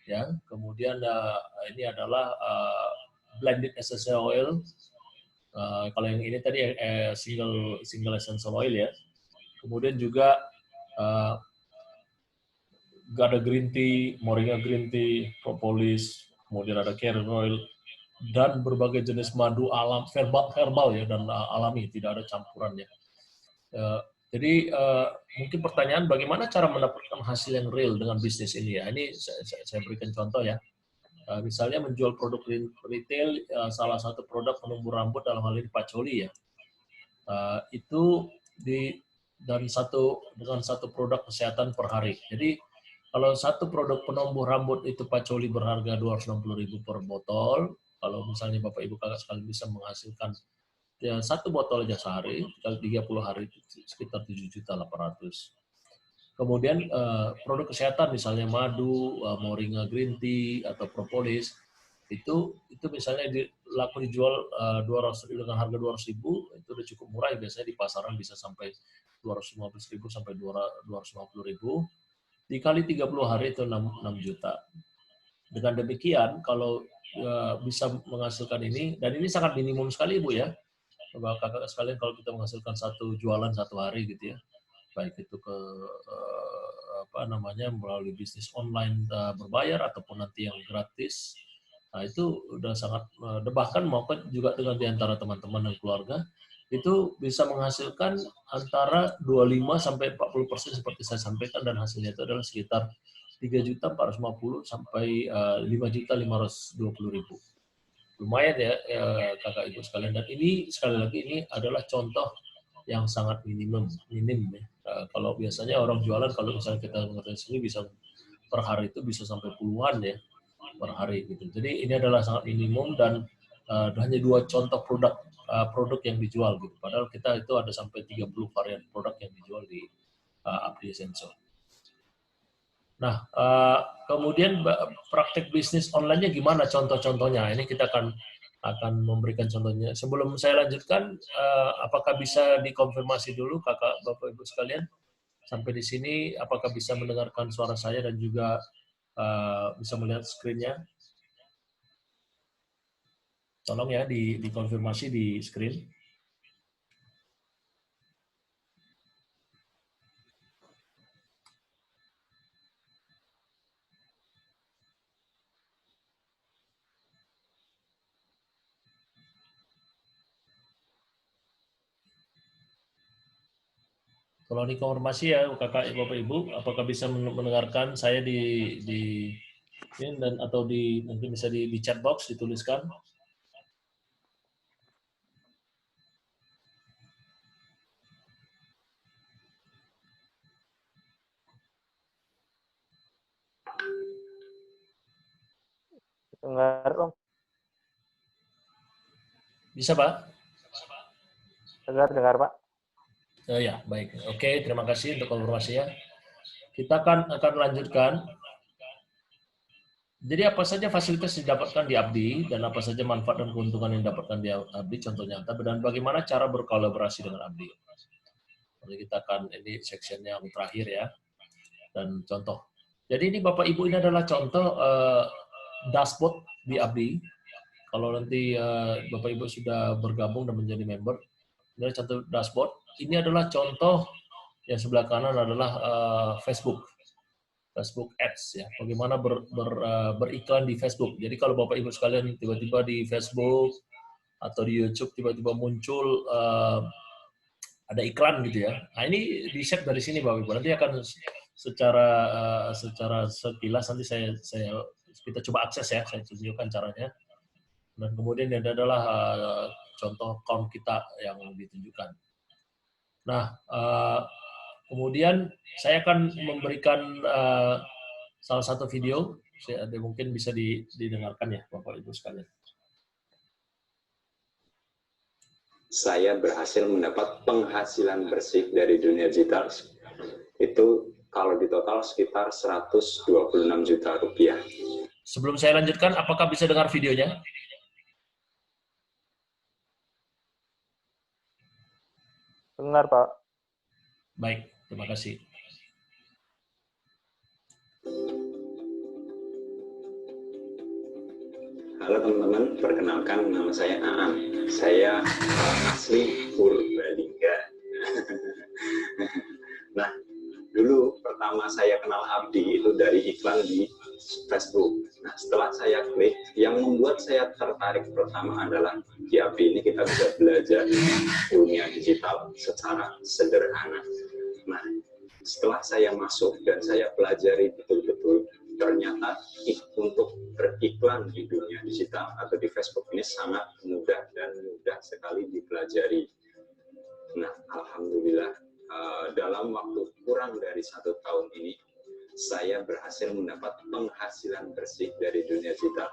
ya. Kemudian ini adalah blended essential oil. Kalau yang ini tadi single essential oil ya. Kemudian juga ada green tea, moringa green tea, propolis, kemudian ada carrot oil, dan berbagai jenis madu alam herbal ya, dan alami, tidak ada campurannya. Jadi mungkin pertanyaan bagaimana cara mendapatkan hasil yang real dengan bisnis ini ya. Ini saya berikan contoh ya. Misalnya menjual produk retail, salah satu produk penumbuh rambut dalam hal ini pacoli ya. Itu dengan satu produk kesehatan per hari. Jadi kalau satu produk penumbuh rambut itu pacoli berharga 260.000 per botol, kalau misalnya Bapak Ibu kakak sekalian bisa menghasilkan ya satu botol aja sehari, kali 30 hari sekitar 7.800.000. Kemudian produk kesehatan misalnya madu, moringa green tea atau propolis itu misalnya laku dijual 200 dengan harga 200.000, itu udah cukup murah ya, biasanya di pasaran bisa sampai 215.000 sampai 250.000. Dikali 30 hari itu 6 juta. Dengan demikian kalau bisa menghasilkan ini, dan ini sangat minimum sekali Bu ya, kakak sekalian, kalau kita menghasilkan satu jualan satu hari gitu ya, baik itu melalui bisnis online berbayar ataupun nanti yang gratis, nah itu udah sangat, bahkan maupun juga dengan diantara teman-teman dan keluarga itu bisa menghasilkan antara 25 sampai 40% seperti saya sampaikan, dan hasilnya itu adalah sekitar 3.450.000 sampai 5.520.000. Lumayan ya, kakak ibu sekalian. Dan ini sekali lagi ini adalah contoh yang sangat minim ya. Kalau biasanya orang jualan, kalau misalnya kita mengerti sini, bisa per hari itu bisa sampai puluhan ya per hari gitu. Jadi ini adalah sangat minimum, dan hanya 2 contoh produk yang dijual gitu. Padahal kita itu ada sampai 30 varian produk yang dijual di Abdi Essential. Nah, kemudian praktek bisnis online-nya gimana contoh-contohnya? Ini kita akan memberikan contohnya. Sebelum saya lanjutkan, apakah bisa dikonfirmasi dulu kakak bapak ibu sekalian? Sampai di sini, apakah bisa mendengarkan suara saya dan juga bisa melihat screen-nya? Tolong ya dikonfirmasi di screen. Tolong dikonfirmasi ya kakak bapak ibu, apakah bisa mendengarkan saya di ini, dan atau mungkin bisa di chat box dituliskan. Dengar Om. Bisa Pak? Dengar Pak. Oh ya, baik. Oke, terima kasih untuk konfirmasinya. Kita akan lanjutkan. Jadi apa saja fasilitas yang didapatkan di Abdi dan apa saja manfaat dan keuntungan yang didapatkan di Abdi, contoh nyata, dan bagaimana cara berkolaborasi dengan Abdi. Jadi kita akan, ini section yang terakhir ya, dan contoh. Jadi ini Bapak Ibu, ini adalah contoh dashboard di Abdi. Kalau nanti Bapak Ibu sudah bergabung dan menjadi member, ini adalah contoh dashboard. Ini adalah contoh yang sebelah kanan adalah Facebook Ads ya. Bagaimana beriklan di Facebook. Jadi kalau Bapak Ibu sekalian tiba-tiba di Facebook atau di YouTube tiba-tiba muncul ada iklan gitu ya. Nah, ini di-set dari sini Bapak Ibu. Nanti akan secara sekilas nanti kita coba akses ya, saya tunjukkan caranya. Dan kemudian ini adalah contoh account kita yang ditunjukkan. Nah, kemudian saya akan memberikan salah satu video, mungkin bisa didengarkan ya Bapak Ibu sekalian. Saya berhasil mendapat penghasilan bersih dari dunia digital. Itu kalau di total sekitar 126 juta rupiah. Sebelum saya lanjutkan, apakah bisa dengar videonya? Dengar, Pak. Baik, terima kasih. Halo teman-teman, perkenalkan nama saya Aam. Saya asli Purbalingga. Nah, dulu pertama saya kenal Abdi itu dari iklan di Facebook. Nah, setelah saya klik, yang membuat saya tertarik pertama adalah di Abdi ini kita bisa belajar dunia digital secara sederhana. Nah, setelah saya masuk dan saya pelajari betul-betul, ternyata untuk beriklan di dunia digital atau di Facebook ini sangat mudah dan mudah sekali dipelajari. Nah, alhamdulillah dalam waktu kurang dari 1 tahun ini saya berhasil mendapat penghasilan bersih dari dunia digital.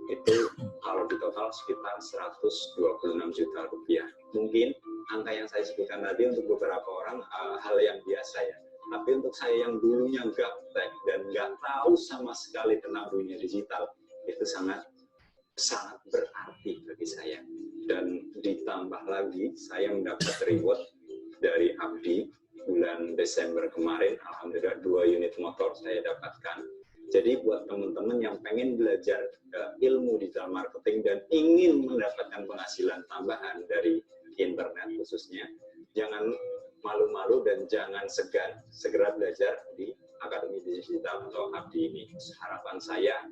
Itu kalau di total sekitar 126 juta rupiah. Mungkin angka yang saya sebutkan tadi untuk beberapa orang hal yang biasa ya. Tapi untuk saya yang dulunya gaptek dan nggak tahu sama sekali tentang dunia digital, itu sangat berarti bagi saya. Dan ditambah lagi, saya mendapat reward dari Abdi bulan Desember kemarin, alhamdulillah 2 unit motor saya dapatkan. Jadi buat teman-teman yang pengen belajar ilmu digital marketing dan ingin mendapatkan penghasilan tambahan dari internet khususnya, jangan malu-malu dan jangan segan, segera belajar di Akademi Digital atau Abdi ini. Harapan saya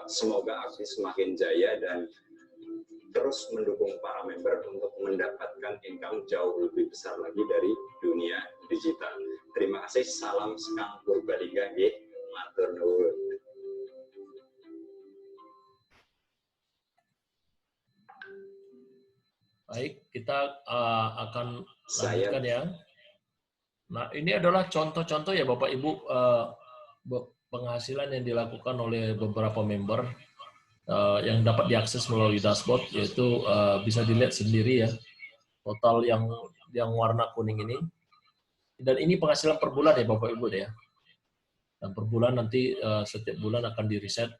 semoga Abdi semakin jaya dan terus mendukung para member untuk mendapatkan income jauh lebih besar lagi dari dunia digital. Terima kasih, salam sekang Purbalingga, matur nuwun. Baik, kita akan lanjutkan ya. Nah, ini adalah contoh-contoh ya Bapak Ibu penghasilan yang dilakukan oleh beberapa member yang dapat diakses melalui dashboard, yaitu bisa dilihat sendiri ya, total yang warna kuning ini. Dan ini penghasilan per bulan ya Bapak Ibu ya. Dan per bulan nanti setiap bulan akan di-reset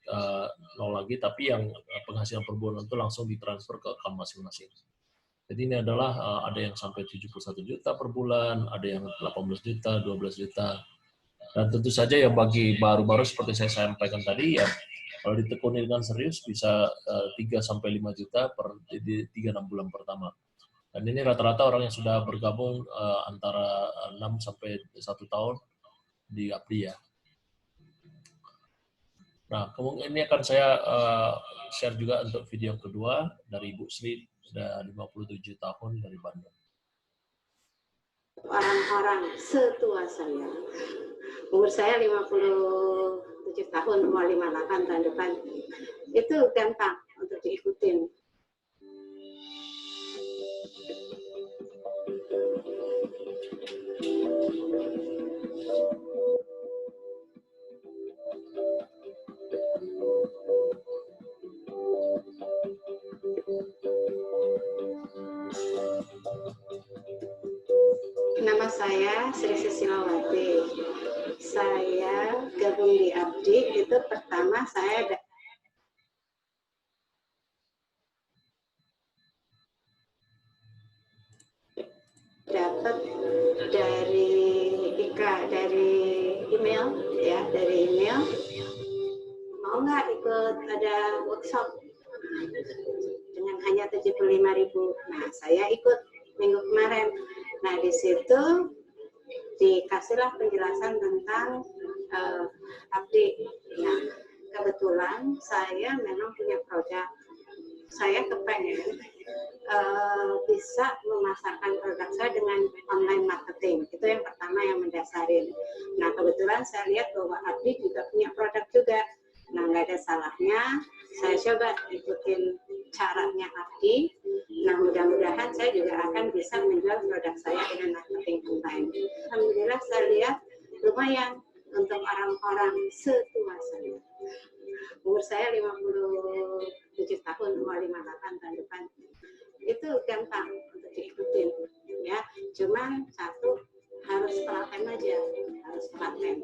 nol lagi, tapi yang penghasilan per bulan itu langsung ditransfer ke account masing-masing. Jadi ini adalah ada yang sampai 71 juta per bulan, ada yang 18 juta, 12 juta. Dan tentu saja yang bagi baru-baru seperti saya sampaikan tadi ya, kalau ditekuni dengan serius bisa 3-5 juta per 3-6 bulan pertama. Dan ini rata-rata orang yang sudah bergabung antara 6 sampai 1 tahun di Abdi ya. Nah, kemudian ini akan saya share juga untuk video yang kedua dari Ibu Sri, sudah 57 tahun dari Bandung. Orang-orang setua saya, umur saya 57 tahun, mau 58 tahun depan, itu gampang untuk diikutin. saya Sri Susilawati. Saya gabung di Abdi itu pertama saya dapat dari email ya, dari email mau nggak ikut ada workshop dengan hanya 75.000. Nah, saya ikut minggu kemarin. Nah, di situ dikasihlah penjelasan tentang Abdi. Nah, kebetulan saya memang punya produk. Saya kepengen bisa memasarkan produk saya dengan online marketing. Itu yang pertama yang mendasarin. Nah, kebetulan saya lihat bahwa Abdi juga punya produk juga. Nah, nggak ada salahnya saya coba ikutin caranya Abdi. Nah, mudah-mudahan saya juga akan bisa menjual produk saya dengan marketing online. Alhamdulillah saya lihat lumayan untuk orang-orang setua saya. Umur saya 57 tahun, mau 58 tahun depan. Itu gampang untuk diikutin, ya. Cuma satu, harus telaten aja, harus telaten.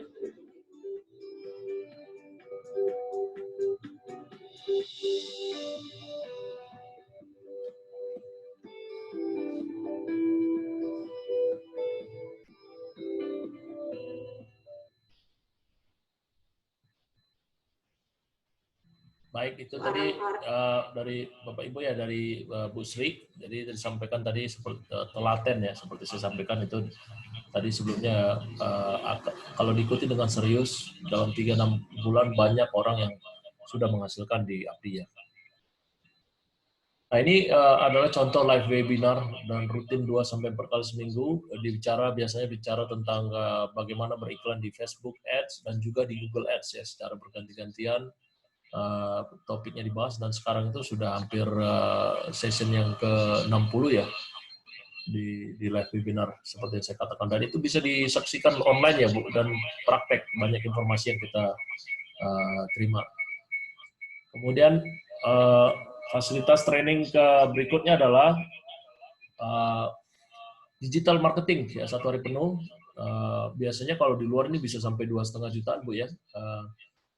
Baik, itu tadi dari Bapak Ibu ya, dari Bu Sri. Jadi disampaikan tadi seperti telaten ya, seperti saya sampaikan itu tadi sebelumnya, kalau diikuti dengan serius dalam 3-6 bulan banyak orang yang sudah menghasilkan di Abdi ya. Nah, ini adalah contoh live webinar dan rutin 2-4 kali seminggu. Biasanya bicara tentang bagaimana beriklan di Facebook Ads dan juga di Google Ads ya, secara berganti-gantian. Topiknya dibahas, dan sekarang itu sudah hampir session yang ke-60 ya di live webinar seperti yang saya katakan, dan itu bisa disaksikan online ya Bu, dan praktek banyak informasi yang kita terima. Kemudian fasilitas training berikutnya adalah digital marketing ya, 1 hari penuh. Biasanya kalau di luar ini bisa sampai 2,5 jutaan Bu ya.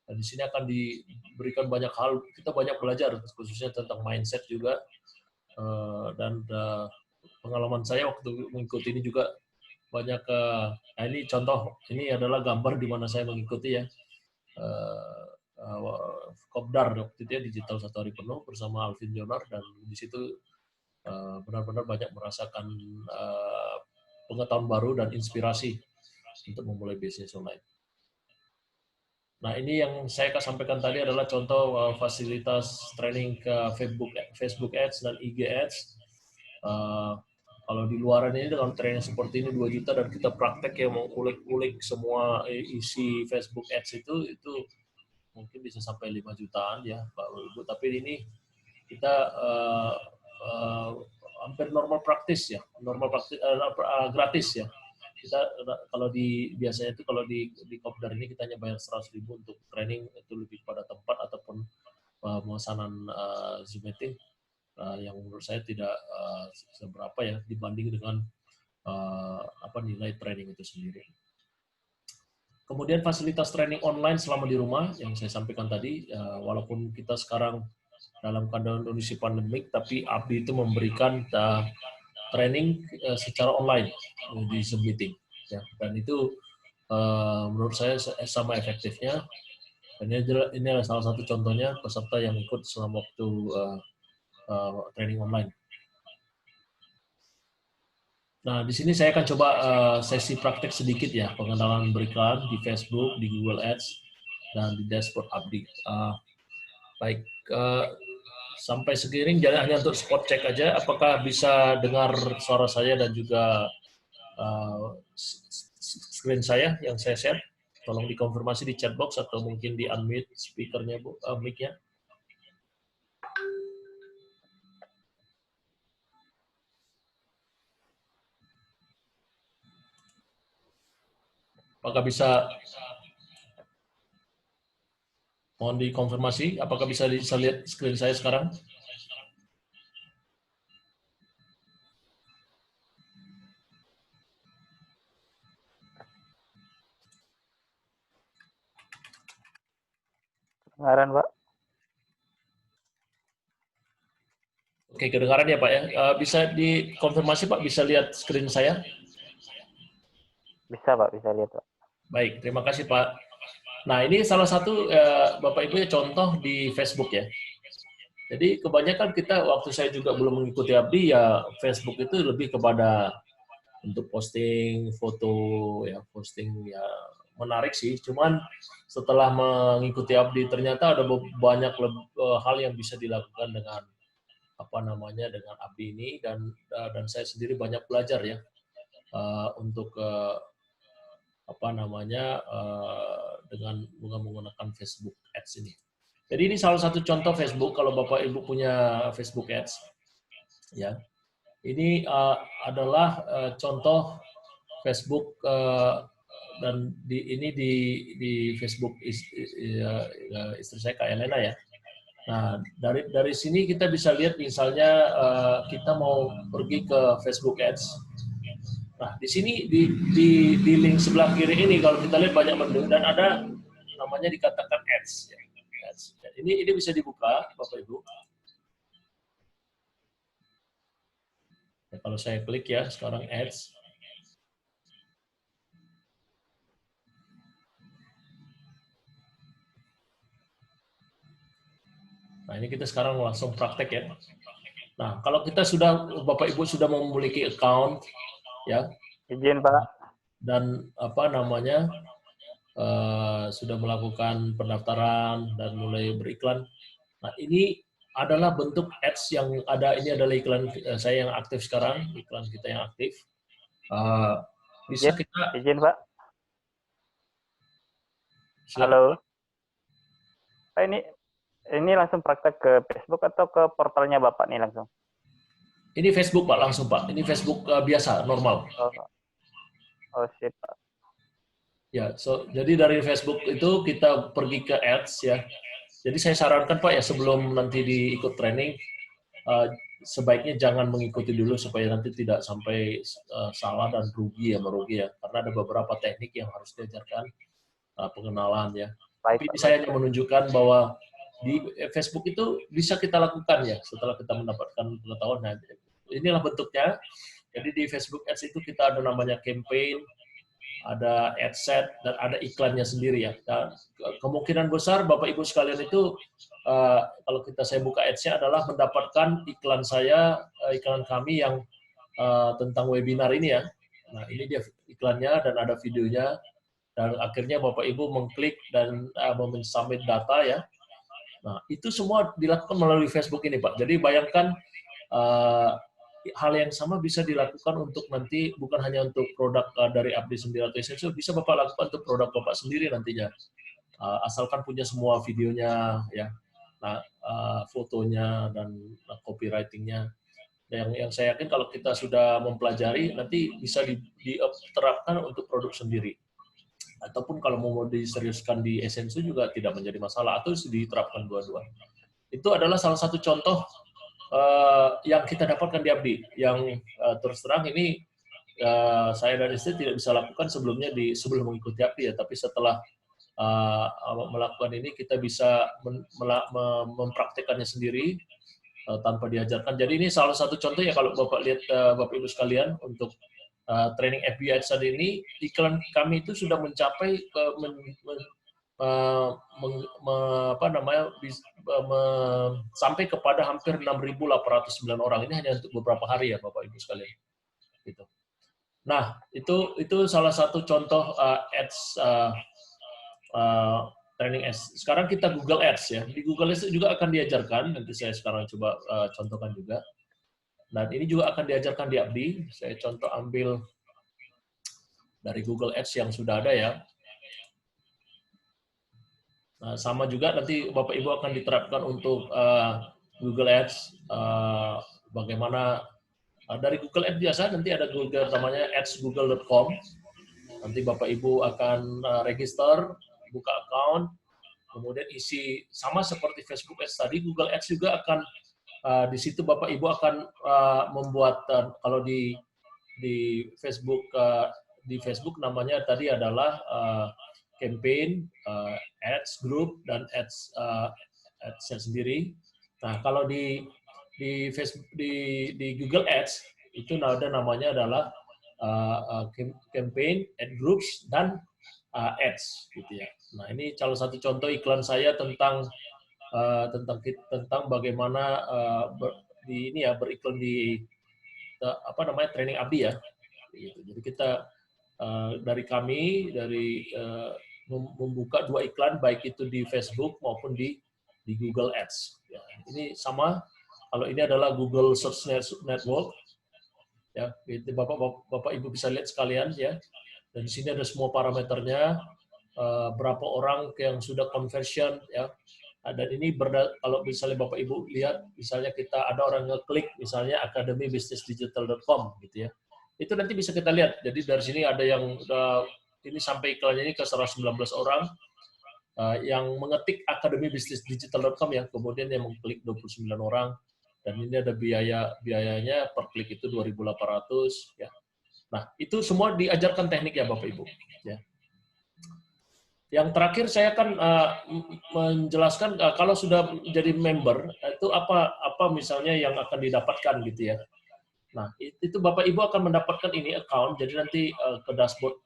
Dan di sini akan diberikan banyak hal, kita banyak belajar, khususnya tentang mindset juga. Dan pengalaman saya waktu mengikuti ini juga banyak, nah ini contoh, ini adalah gambar di mana saya mengikuti ya, Kopdar waktu itu ya, digital 1 hari penuh bersama Alvin Jonar, dan di situ benar-benar banyak merasakan pengetahuan baru dan inspirasi untuk memulai bisnis online. Nah, ini yang saya akan sampaikan tadi adalah contoh fasilitas training ke Facebook Ads dan IG Ads. Kalau di luaran ini dengan training seperti ini 2 juta dan kita praktek ya, mau ulik-ulik semua isi Facebook Ads itu mungkin bisa sampai 5 jutaan ya Pak Ibu. Tapi ini kita hampir normal praktis ya, gratis ya. Kita kalau biasanya itu kalau di Kopdar ini kita hanya bayar 100.000 untuk training, itu lebih pada tempat ataupun pemesanan Zoom meeting, yang menurut saya tidak seberapa ya dibanding dengan nilai training itu sendiri. Kemudian fasilitas training online selama di rumah yang saya sampaikan tadi, walaupun kita sekarang dalam keadaan kondisi pandemik, tapi Abdi itu memberikan training secara online di Zoom meeting ya, dan itu menurut saya sama efektifnya, dan ini adalah salah satu contohnya peserta yang ikut selama waktu training online. Nah, di sini saya akan coba sesi praktek sedikit ya, pengenalan beriklan di Facebook, di Google Ads, dan di dashboard Abdi. Baik, sampai segiring, jadi hanya untuk spot check aja, apakah bisa dengar suara saya dan juga screen saya yang saya share. Tolong dikonfirmasi di chat box atau mungkin di unmute speakernya Bu, mic-nya. Apakah bisa, mohon dikonfirmasi, apakah bisa lihat screen saya sekarang? Kedengaran, Pak. Oke, kedengaran ya Pak ya. Bisa dikonfirmasi Pak, bisa lihat screen saya? Bisa, Pak. Bisa lihat, Pak. Baik, terima kasih Pak. Nah, ini salah satu Bapak Ibu ya, contoh di Facebook ya. Jadi kebanyakan kita, waktu saya juga belum mengikuti Abdi, ya Facebook itu lebih kepada untuk posting foto, ya posting ya menarik sih. Cuman setelah mengikuti Abdi, ternyata ada banyak hal yang bisa dilakukan dengan apa namanya dengan Abdi ini, dan saya sendiri banyak belajar ya untuk apa namanya dengan menggunakan Facebook Ads ini. Jadi ini salah satu contoh Facebook kalau Bapak Ibu punya Facebook Ads, ya. Ini adalah contoh Facebook dan ini di Facebook istri saya Kak Elena ya. Nah dari sini kita bisa lihat misalnya kita mau pergi ke Facebook Ads. Nah di sini di link sebelah kiri ini kalau kita lihat banyak menu dan ada namanya dikatakan Ads. Ya. Ini bisa dibuka, Bapak Ibu. Ya, kalau saya klik ya, sekarang Ads. Nah, ini kita sekarang langsung praktek ya. Nah, kalau kita Bapak Ibu sudah memiliki account, ya. Izin, Pak. Dan apa namanya, sudah melakukan pendaftaran dan mulai beriklan. Nah, ini adalah bentuk ads yang ada. Ini adalah iklan saya yang aktif sekarang, iklan kita yang aktif. Bisa kita... Izin, Pak. Silakan. Halo. Pak, ini langsung praktek ke Facebook atau ke portalnya Bapak nih langsung? Ini Facebook, Pak, langsung, Pak. Ini Facebook biasa, normal. Oh, sip, Pak. Ya, jadi dari Facebook itu kita pergi ke ads ya. Jadi saya sarankan Pak ya sebelum nanti diikut training, sebaiknya jangan mengikuti dulu supaya nanti tidak sampai salah dan merugi ya. Karena ada beberapa teknik yang harus diajarkan, pengenalan ya. Baik, tapi saya hanya menunjukkan bahwa di Facebook itu bisa kita lakukan ya setelah kita mendapatkan pengetahuan. Nah, inilah bentuknya. Jadi di Facebook Ads itu kita ada namanya campaign, ada ad set, dan ada iklannya sendiri ya. Dan kemungkinan besar Bapak Ibu sekalian itu kalau saya buka ads-nya adalah mendapatkan iklan iklan kami yang tentang webinar ini ya. Nah ini dia iklannya dan ada videonya, dan akhirnya Bapak Ibu mengklik dan submit data ya. Nah itu semua dilakukan melalui Facebook ini Pak. Jadi bayangkan hal yang sama bisa dilakukan untuk nanti bukan hanya untuk produk dari Abdi sendiri atau Essential, bisa Bapak lakukan untuk produk Bapak sendiri nantinya. Asalkan punya semua videonya ya. Nah, fotonya dan copywriting-nya. Yang saya yakin kalau kita sudah mempelajari nanti bisa diterapkan untuk produk sendiri. Ataupun kalau mau diseriuskan di Essential juga tidak menjadi masalah atau diterapkan dua-dua. Itu adalah salah satu contoh yang kita dapatkan di Abdi, yang terus terang ini saya dan istri tidak bisa lakukan sebelum mengikuti Abdi ya, tapi setelah melakukan ini kita bisa mempraktekannya sendiri tanpa diajarkan. Jadi ini salah satu contoh ya kalau Bapak lihat Bapak Ibu sekalian untuk training FB Ads ini, iklan kami itu sudah mencapai sampai kepada hampir 6.809 orang. Ini hanya untuk beberapa hari ya Bapak Ibu sekalian. Gitu. Nah itu salah satu contoh ads training ads. Sekarang kita Google Ads ya. Di Google Ads juga akan diajarkan. Nanti saya sekarang coba contohkan juga. Dan ini juga akan diajarkan di Abdi. Saya contoh ambil dari Google Ads yang sudah ada ya. Nah, sama juga nanti Bapak Ibu akan diterapkan untuk Google Ads. Bagaimana dari Google Ads biasa nanti ada Google namanya ads.google.com. Nanti Bapak Ibu akan register, buka account, kemudian isi sama seperti Facebook Ads tadi. Google Ads juga akan di situ Bapak Ibu akan membuat kalau di Facebook namanya tadi adalah campaign, ads group, dan ads sendiri. Nah, kalau di Facebook, di Google Ads itu ada namanya adalah campaign, ad groups, dan ads gitu ya. Nah, ini salah satu contoh iklan saya tentang bagaimana beriklan di training ABDI ya. Gitu. Jadi kita dari kami membuka 2 iklan baik itu di Facebook maupun di Google Ads. Ya, ini sama. Kalau ini adalah Google Search Network. Ya, itu Bapak Ibu bisa lihat sekalian ya. Dan di sini ada semua parameternya, berapa orang yang sudah conversion ya. Dan ini kalau misalnya Bapak Ibu lihat, misalnya kita ada orang ngeklik misalnya academybusinessdigital.com gitu ya. Itu nanti bisa kita lihat. Jadi dari sini ada yang ini sampai iklannya ini ke 119 orang yang mengetik academybusinessdigital.com ya. Kemudian yang mengklik 29 orang. Dan ini ada biayanya per klik itu 2.800 ya. Nah, itu semua diajarkan teknik ya Bapak Ibu ya. Yang terakhir saya akan menjelaskan kalau sudah jadi member itu apa misalnya yang akan didapatkan gitu ya. Nah, itu Bapak Ibu akan mendapatkan ini account, jadi nanti ke dashboard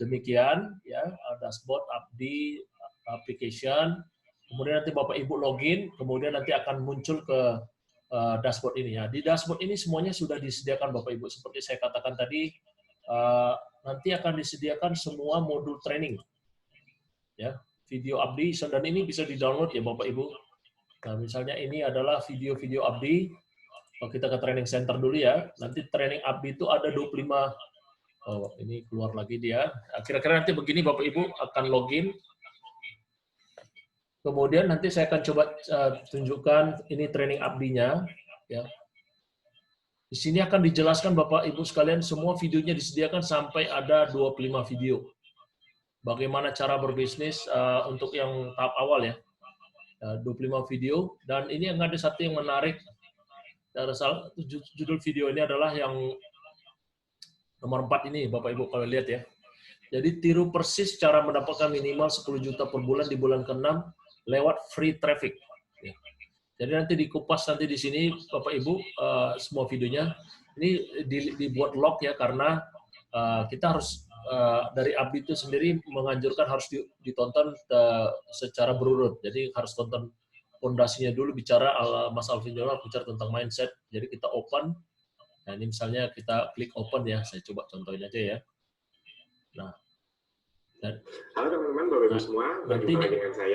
demikian ya, dashboard ABDI application. Kemudian nanti Bapak Ibu login, kemudian nanti akan muncul ke dashboard ini ya. Di dashboard ini semuanya sudah disediakan Bapak Ibu. Seperti saya katakan tadi, nanti akan disediakan semua modul training. Ya, video ABDI, dan ini bisa di-download ya Bapak Ibu. Nah, misalnya ini adalah video-video ABDI. Kalau kita ke training center dulu ya, nanti training ABDI itu ada 25. Oh, ini keluar lagi dia. Kira-kira nanti begini Bapak Ibu akan login. Kemudian nanti saya akan coba tunjukkan ini training ABDI-nya ya. Di sini akan dijelaskan Bapak Ibu sekalian, semua videonya disediakan sampai ada 25 video. Bagaimana cara berbisnis untuk yang tahap awal ya. 25 video, dan ini yang ada satu yang menarik. Judul video ini adalah yang nomor 4 ini Bapak Ibu kalau lihat ya. Jadi tiru persis cara mendapatkan minimal 10 juta per bulan di bulan ke-6 lewat free traffic. Ya. Jadi nanti dikupas nanti di sini Bapak Ibu semua videonya. Ini dibuat log ya, karena kita harus dari ABDI itu sendiri menganjurkan harus ditonton secara berurut. Jadi harus tonton fondasinya dulu, bicara Mas Alvin Jonar bicara tentang mindset. Jadi kita open. Nah ini misalnya kita klik open ya. Saya coba contohin aja ya. Nah. Halo teman-teman, Bapak Ibu semua,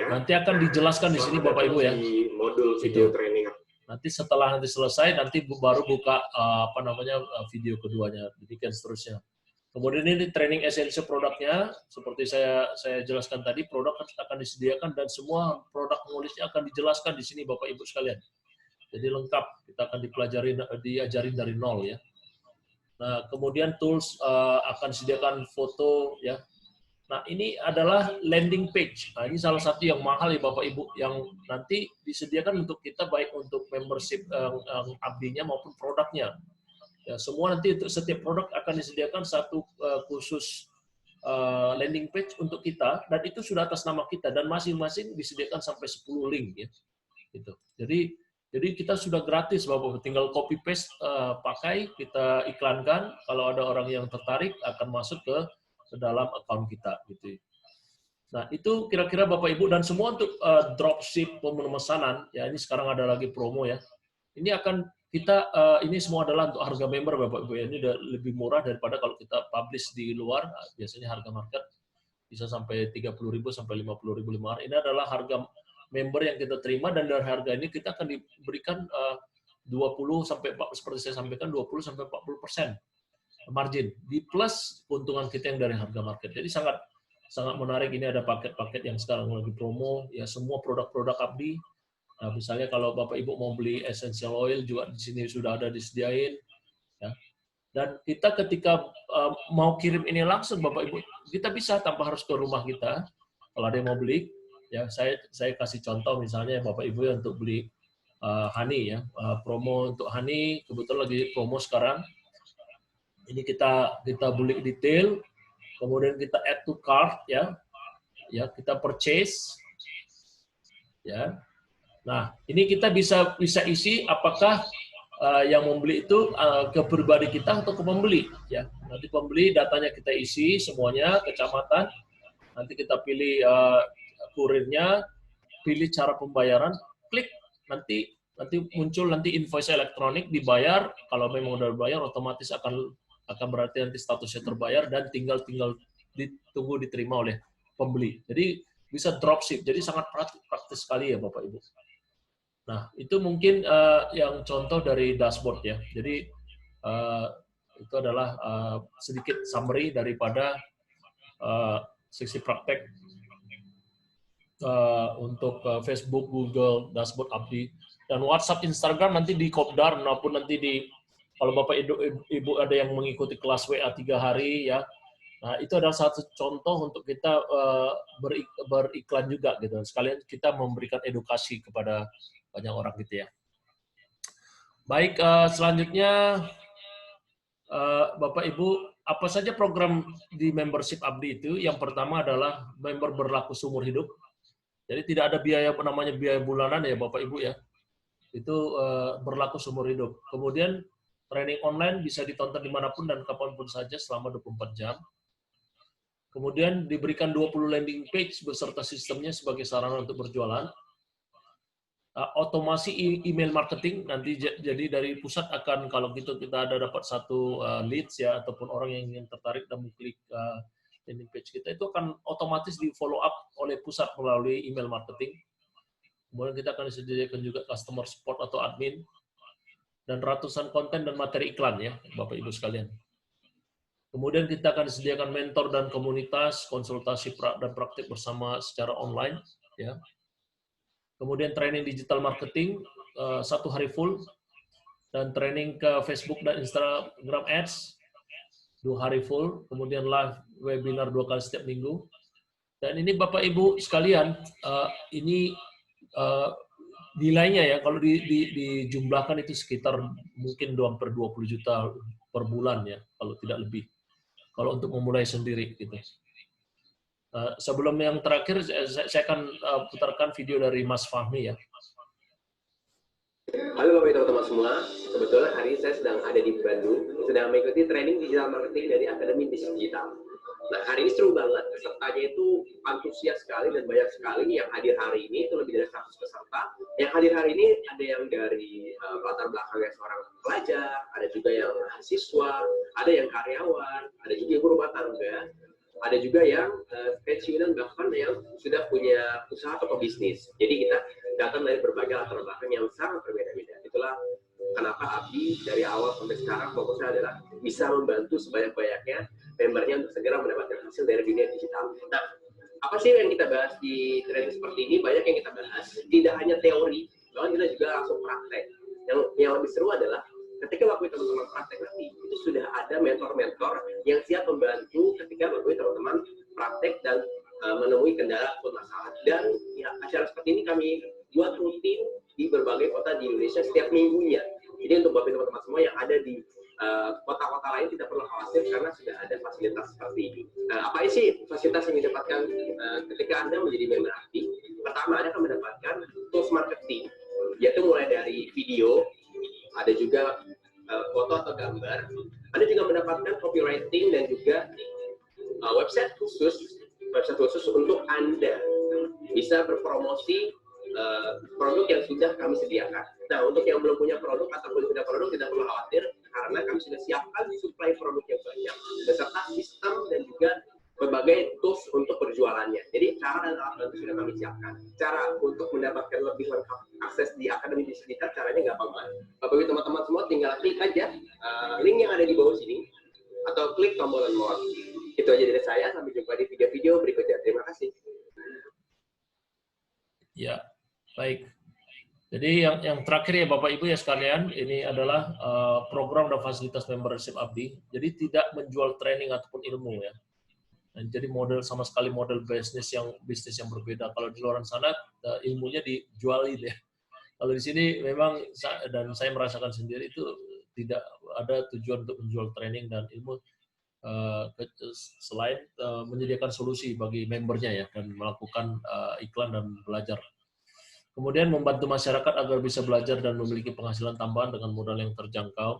nanti akan dijelaskan di sini Bapak Ibu ya. Modul video training. Nanti setelah selesai nanti baru buka video keduanya, demikian seterusnya. Kemudian ini training esensi produknya, seperti saya jelaskan tadi, produk akan disediakan dan semua produk penulisnya akan dijelaskan di sini Bapak Ibu sekalian. Jadi lengkap, kita akan diajarin dari nol ya. Nah kemudian tools akan disediakan foto ya. Nah, ini adalah landing page. Nah, ini salah satu yang mahal ya Bapak Ibu, yang nanti disediakan untuk kita baik untuk membership ABDI-nya maupun produknya. Ya, semua nanti untuk setiap produk akan disediakan satu khusus landing page untuk kita, dan itu sudah atas nama kita, dan masing-masing disediakan sampai 10 link ya. Gitu. Jadi kita sudah gratis Bapak, tinggal copy paste pakai, kita iklankan, kalau ada orang yang tertarik akan masuk ke dalam account kita gitu. Nah, itu kira-kira Bapak Ibu, dan semua untuk dropship pemesanan ya, ini sekarang ada lagi promo ya. Ini akan kita ini semua adalah untuk harga member Bapak Ibu ya. Ini udah lebih murah daripada kalau kita publish di luar. Biasanya harga market bisa sampai 30.000 sampai 50.000. Ini adalah harga member yang kita terima, dan dari harga ini kita akan diberikan 20 sampai seperti saya sampaikan 20 sampai 40% margin di plus keuntungan kita yang dari harga market. Jadi sangat menarik. Ini ada paket-paket yang sekarang lagi promo ya, semua produk-produk ABDI. Nah, misalnya kalau Bapak Ibu mau beli essential oil juga di sini sudah ada disediain ya. Dan kita ketika mau kirim ini langsung Bapak Ibu, kita bisa tanpa harus ke rumah kita. Kalau ada yang mau beli ya, saya kasih contoh misalnya Bapak Ibu ya, untuk beli honey ya, promo untuk honey kebetulan lagi promo sekarang. Ini kita beli detail, kemudian kita add to cart ya. ya kita purchase, ya. Nah, ini kita bisa isi apakah yang membeli itu ke pribadi kita atau ke pembeli, ya. Nanti pembeli datanya kita isi semuanya, kecamatan, nanti kita pilih kurirnya, pilih cara pembayaran, klik, nanti muncul nanti invoice elektronik, dibayar. Kalau memang udah bayar, otomatis akan berarti nanti statusnya terbayar dan tinggal ditunggu diterima oleh pembeli. Jadi bisa dropship, jadi sangat praktis sekali ya Bapak Ibu. Nah, itu mungkin yang contoh dari dashboard ya. Jadi itu adalah sedikit summary daripada sesi praktek untuk Facebook, Google, dashboard Abdi, dan WhatsApp, Instagram nanti di Kopdar maupun nanti kalau Bapak Ibu ada yang mengikuti kelas WA 3 hari ya. Nah, itu adalah satu contoh untuk kita beriklan juga gitu. Sekalian kita memberikan edukasi kepada banyak orang gitu ya. Baik, selanjutnya Bapak Ibu, apa saja program di membership Abdi itu? Yang pertama adalah member berlaku seumur hidup. Jadi tidak ada biaya namanya biaya bulanan ya Bapak Ibu ya. Itu berlaku seumur hidup. Kemudian training online bisa ditonton dimanapun dan kapanpun saja selama 24 jam. Kemudian diberikan 20 landing page beserta sistemnya sebagai sarana untuk berjualan. Otomasi email marketing, nanti jadi dari pusat akan, kalau gitu kita ada dapat satu leads ya, ataupun orang yang ingin tertarik dan mengklik landing page kita, itu akan otomatis di follow up oleh pusat melalui email marketing. Kemudian kita akan disediakan juga customer support atau admin, dan ratusan konten dan materi iklan ya Bapak Ibu sekalian. Kemudian kita akan disediakan mentor dan komunitas, konsultasi dan praktik bersama secara online ya. Kemudian training digital marketing 1 hari full, dan training ke Facebook dan Instagram Ads 2 hari full, kemudian live webinar 2 kali setiap minggu. Dan ini Bapak Ibu sekalian, ini nilainya ya, kalau dijumlahkan itu sekitar mungkin 20 juta per bulan ya, kalau tidak lebih. Kalau untuk memulai sendiri gitu. Sebelum yang terakhir, saya akan putarkan video dari Mas Fahmi ya. Halo Bapak Ibu teman-teman semua, kebetulan hari ini saya sedang ada di Bandung, sedang mengikuti training digital marketing dari Akademi Bisnis Digital. Nah, hari ini seru banget, pesertanya itu antusias sekali dan banyak sekali yang hadir hari ini, itu lebih dari 100 peserta. Yang hadir hari ini ada yang dari latar belakangnya seorang pelajar, ada juga yang mahasiswa, ada yang karyawan, ada juga ibu rumah tangga, ada juga yang pensiunan, bahkan yang sudah punya usaha atau bisnis. Jadi kita datang dari berbagai latar belakang yang sangat berbeda-beda. Itulah kenapa Abdi dari awal sampai sekarang fokusnya adalah bisa membantu sebanyak-banyaknya membernya untuk segera mendapatkan hasil dari dunia digital. Nah, apa sih yang kita bahas di training seperti ini? Banyak yang kita bahas, tidak hanya teori, bahkan kita juga langsung praktek. Yang lebih seru adalah ketika waktu teman-teman praktek nanti, itu sudah ada mentor-mentor yang siap membantu ketika waktu teman-teman praktek dan menemui kendala atau masalah. Dan ya, acara seperti ini kami buat rutin di berbagai kota di Indonesia setiap minggunya. Jadi untuk bapak teman-teman semua yang ada di kota-kota lain tidak perlu khawatir karena sudah ada fasilitas seperti ini. Apa sih fasilitas yang didapatkan ketika Anda menjadi member Abdi? Pertama, Anda akan mendapatkan tools marketing, yaitu mulai dari video, ada juga foto atau gambar. Anda juga mendapatkan copywriting dan juga website khusus untuk Anda bisa berpromosi produk yang sudah kami sediakan. Nah, untuk yang belum punya produk ataupun sudah produk tidak perlu khawatir karena kami sudah siapkan suplai produk yang banyak beserta sistem dan juga berbagai tools untuk perjualannya. Jadi cara dan alat bantu sudah kami siapkan. Cara untuk mendapatkan lebih lengkap akses di Akademi Bisnis Digital caranya gampang banget. Bagi teman-teman semua tinggal klik aja link yang ada di bawah sini atau klik tombol more. Itu aja dari saya. Sampai jumpa di video-video berikutnya. Terima kasih. Ya, baik. Jadi yang terakhir ya Bapak Ibu ya sekalian, ini adalah program dan fasilitas membership Abdi. Jadi tidak menjual training ataupun ilmu ya. Dan jadi model sama sekali model bisnis yang berbeda. Kalau di luar sana ilmunya dijualin ya. Kalau di sini memang, dan saya merasakan sendiri itu tidak ada tujuan untuk menjual training dan ilmu. selain menyediakan solusi bagi membernya ya dan melakukan iklan dan belajar. Kemudian membantu masyarakat agar bisa belajar dan memiliki penghasilan tambahan dengan modal yang terjangkau.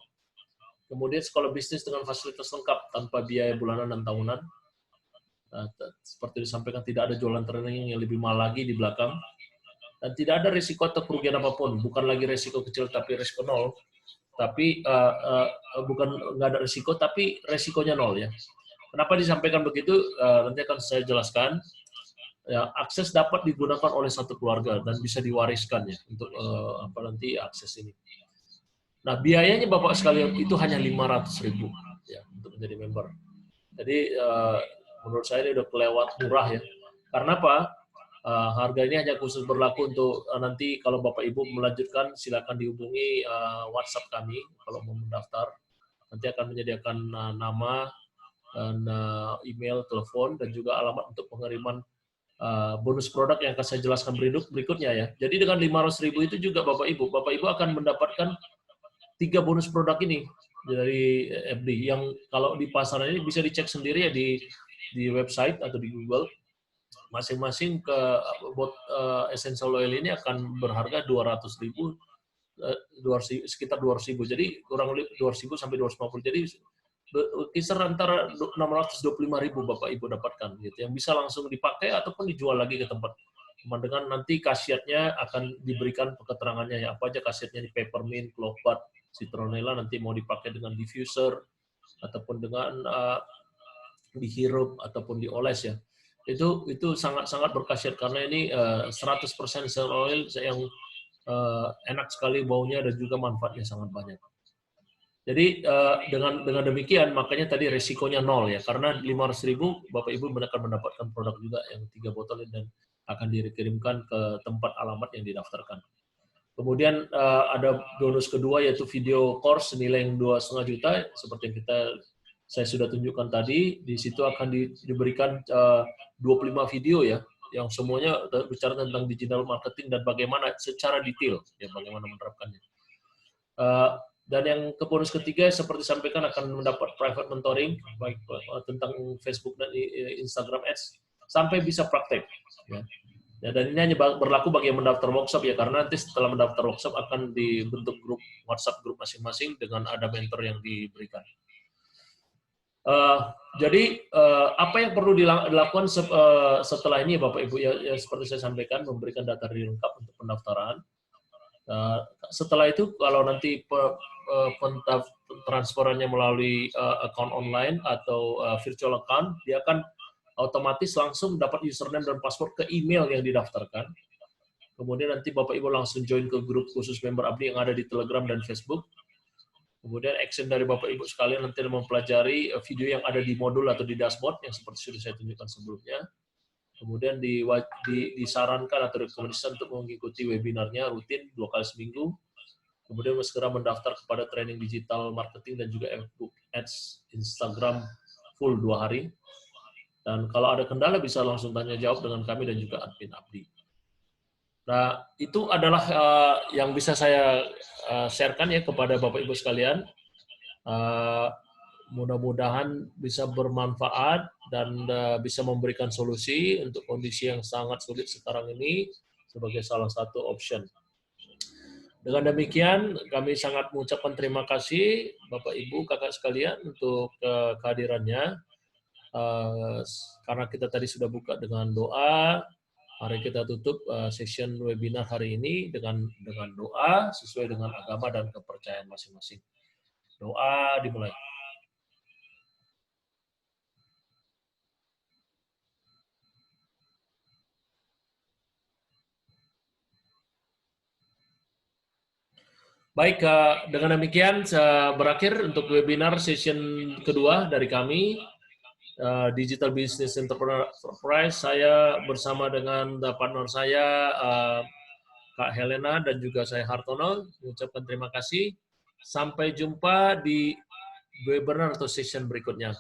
Kemudian sekolah bisnis dengan fasilitas lengkap tanpa biaya bulanan dan tahunan. Seperti disampaikan, tidak ada jualan training yang lebih mahal lagi di belakang. Dan tidak ada risiko atau kerugian apapun. Bukan lagi risiko kecil tapi risiko nol. Tapi bukan nggak ada risiko, tapi resikonya nol ya. Kenapa disampaikan begitu? Nanti akan saya jelaskan. Ya, akses dapat digunakan oleh satu keluarga dan bisa diwariskan ya untuk nanti akses ini. Nah, biayanya Bapak sekalian itu hanya 500.000 ya untuk menjadi member. Jadi menurut saya ini udah kelewat murah ya. Karena apa? Harga ini hanya khusus berlaku untuk nanti kalau Bapak Ibu melanjutkan silakan dihubungi WhatsApp kami kalau mau mendaftar. Nanti akan menyediakan nama dan email, telepon dan juga alamat untuk pengiriman bonus produk yang akan saya jelaskan berikutnya ya. Jadi dengan 500.000 itu juga Bapak Ibu akan mendapatkan 3 bonus produk ini dari FD yang kalau di pasaran ini bisa dicek sendiri ya di website atau di Google. Masing-masing ke essential oil ini akan berharga 200.000 sekitar 200.000. Jadi kurang lebih 200.000 sampai 250. Jadi kisar antara 625.000 Bapak Ibu dapatkan gitu, yang bisa langsung dipakai ataupun dijual lagi ke tempat. Dengan nanti khasiatnya akan diberikan keterangannya ya, apa aja khasiatnya di peppermint, clove, citronella, nanti mau dipakai dengan diffuser ataupun dengan dihirup ataupun dioles ya. Itu sangat berkhasiat karena ini 100% essential oil yang enak sekali baunya dan juga manfaatnya sangat banyak. Jadi dengan demikian makanya tadi resikonya nol ya, karena 500.000 Bapak Ibu akan mendapatkan produk juga yang 3 botol dan akan dikirimkan ke tempat alamat yang didaftarkan. Kemudian ada bonus kedua yaitu video course senilai 2,5 juta seperti yang saya sudah tunjukkan tadi. Di situ akan diberikan 25 video ya, yang semuanya bicara tentang digital marketing dan bagaimana secara detail ya bagaimana menerapkannya. Dan yang bonus ketiga seperti disampaikan akan mendapat private mentoring baik tentang Facebook dan Instagram Ads sampai bisa praktek. Ya. Ya, dan ini hanya berlaku bagi yang mendaftar workshop ya, karena nanti setelah mendaftar workshop akan dibentuk grup WhatsApp grup masing-masing dengan ada mentor yang diberikan. Jadi apa yang perlu dilakukan setelah ini Bapak Ibu ya seperti saya sampaikan, memberikan data lengkap untuk pendaftaran. Setelah itu kalau nanti transferannya melalui account online atau virtual account, dia akan otomatis langsung dapat username dan password ke email yang didaftarkan. Kemudian nanti Bapak Ibu langsung join ke grup khusus member Abdi yang ada di Telegram dan Facebook. Kemudian action dari Bapak Ibu sekalian nanti mempelajari video yang ada di modul atau di dashboard yang seperti sudah saya tunjukkan sebelumnya. Kemudian disarankan atau direkomendasikan untuk mengikuti webinarnya rutin 2 kali seminggu. Kemudian segera mendaftar kepada training digital marketing dan juga Facebook Ads Instagram full 2 hari. Dan kalau ada kendala bisa langsung tanya jawab dengan kami dan juga admin Abdi. Nah, itu adalah yang bisa saya sharekan ya kepada Bapak Ibu sekalian. Mudah-mudahan bisa bermanfaat dan bisa memberikan solusi untuk kondisi yang sangat sulit sekarang ini sebagai salah satu option. Dengan demikian, kami sangat mengucapkan terima kasih Bapak Ibu, Kakak sekalian untuk kehadirannya. Karena kita tadi sudah buka dengan doa, mari kita tutup session webinar hari ini dengan doa sesuai dengan agama dan kepercayaan masing-masing. Doa dimulai. Baik, dengan demikian berakhir untuk webinar session kedua dari kami. Digital Business Enterprise, saya bersama dengan partner saya Kak Helena dan juga saya Hartono mengucapkan terima kasih. Sampai jumpa di webinar atau session berikutnya.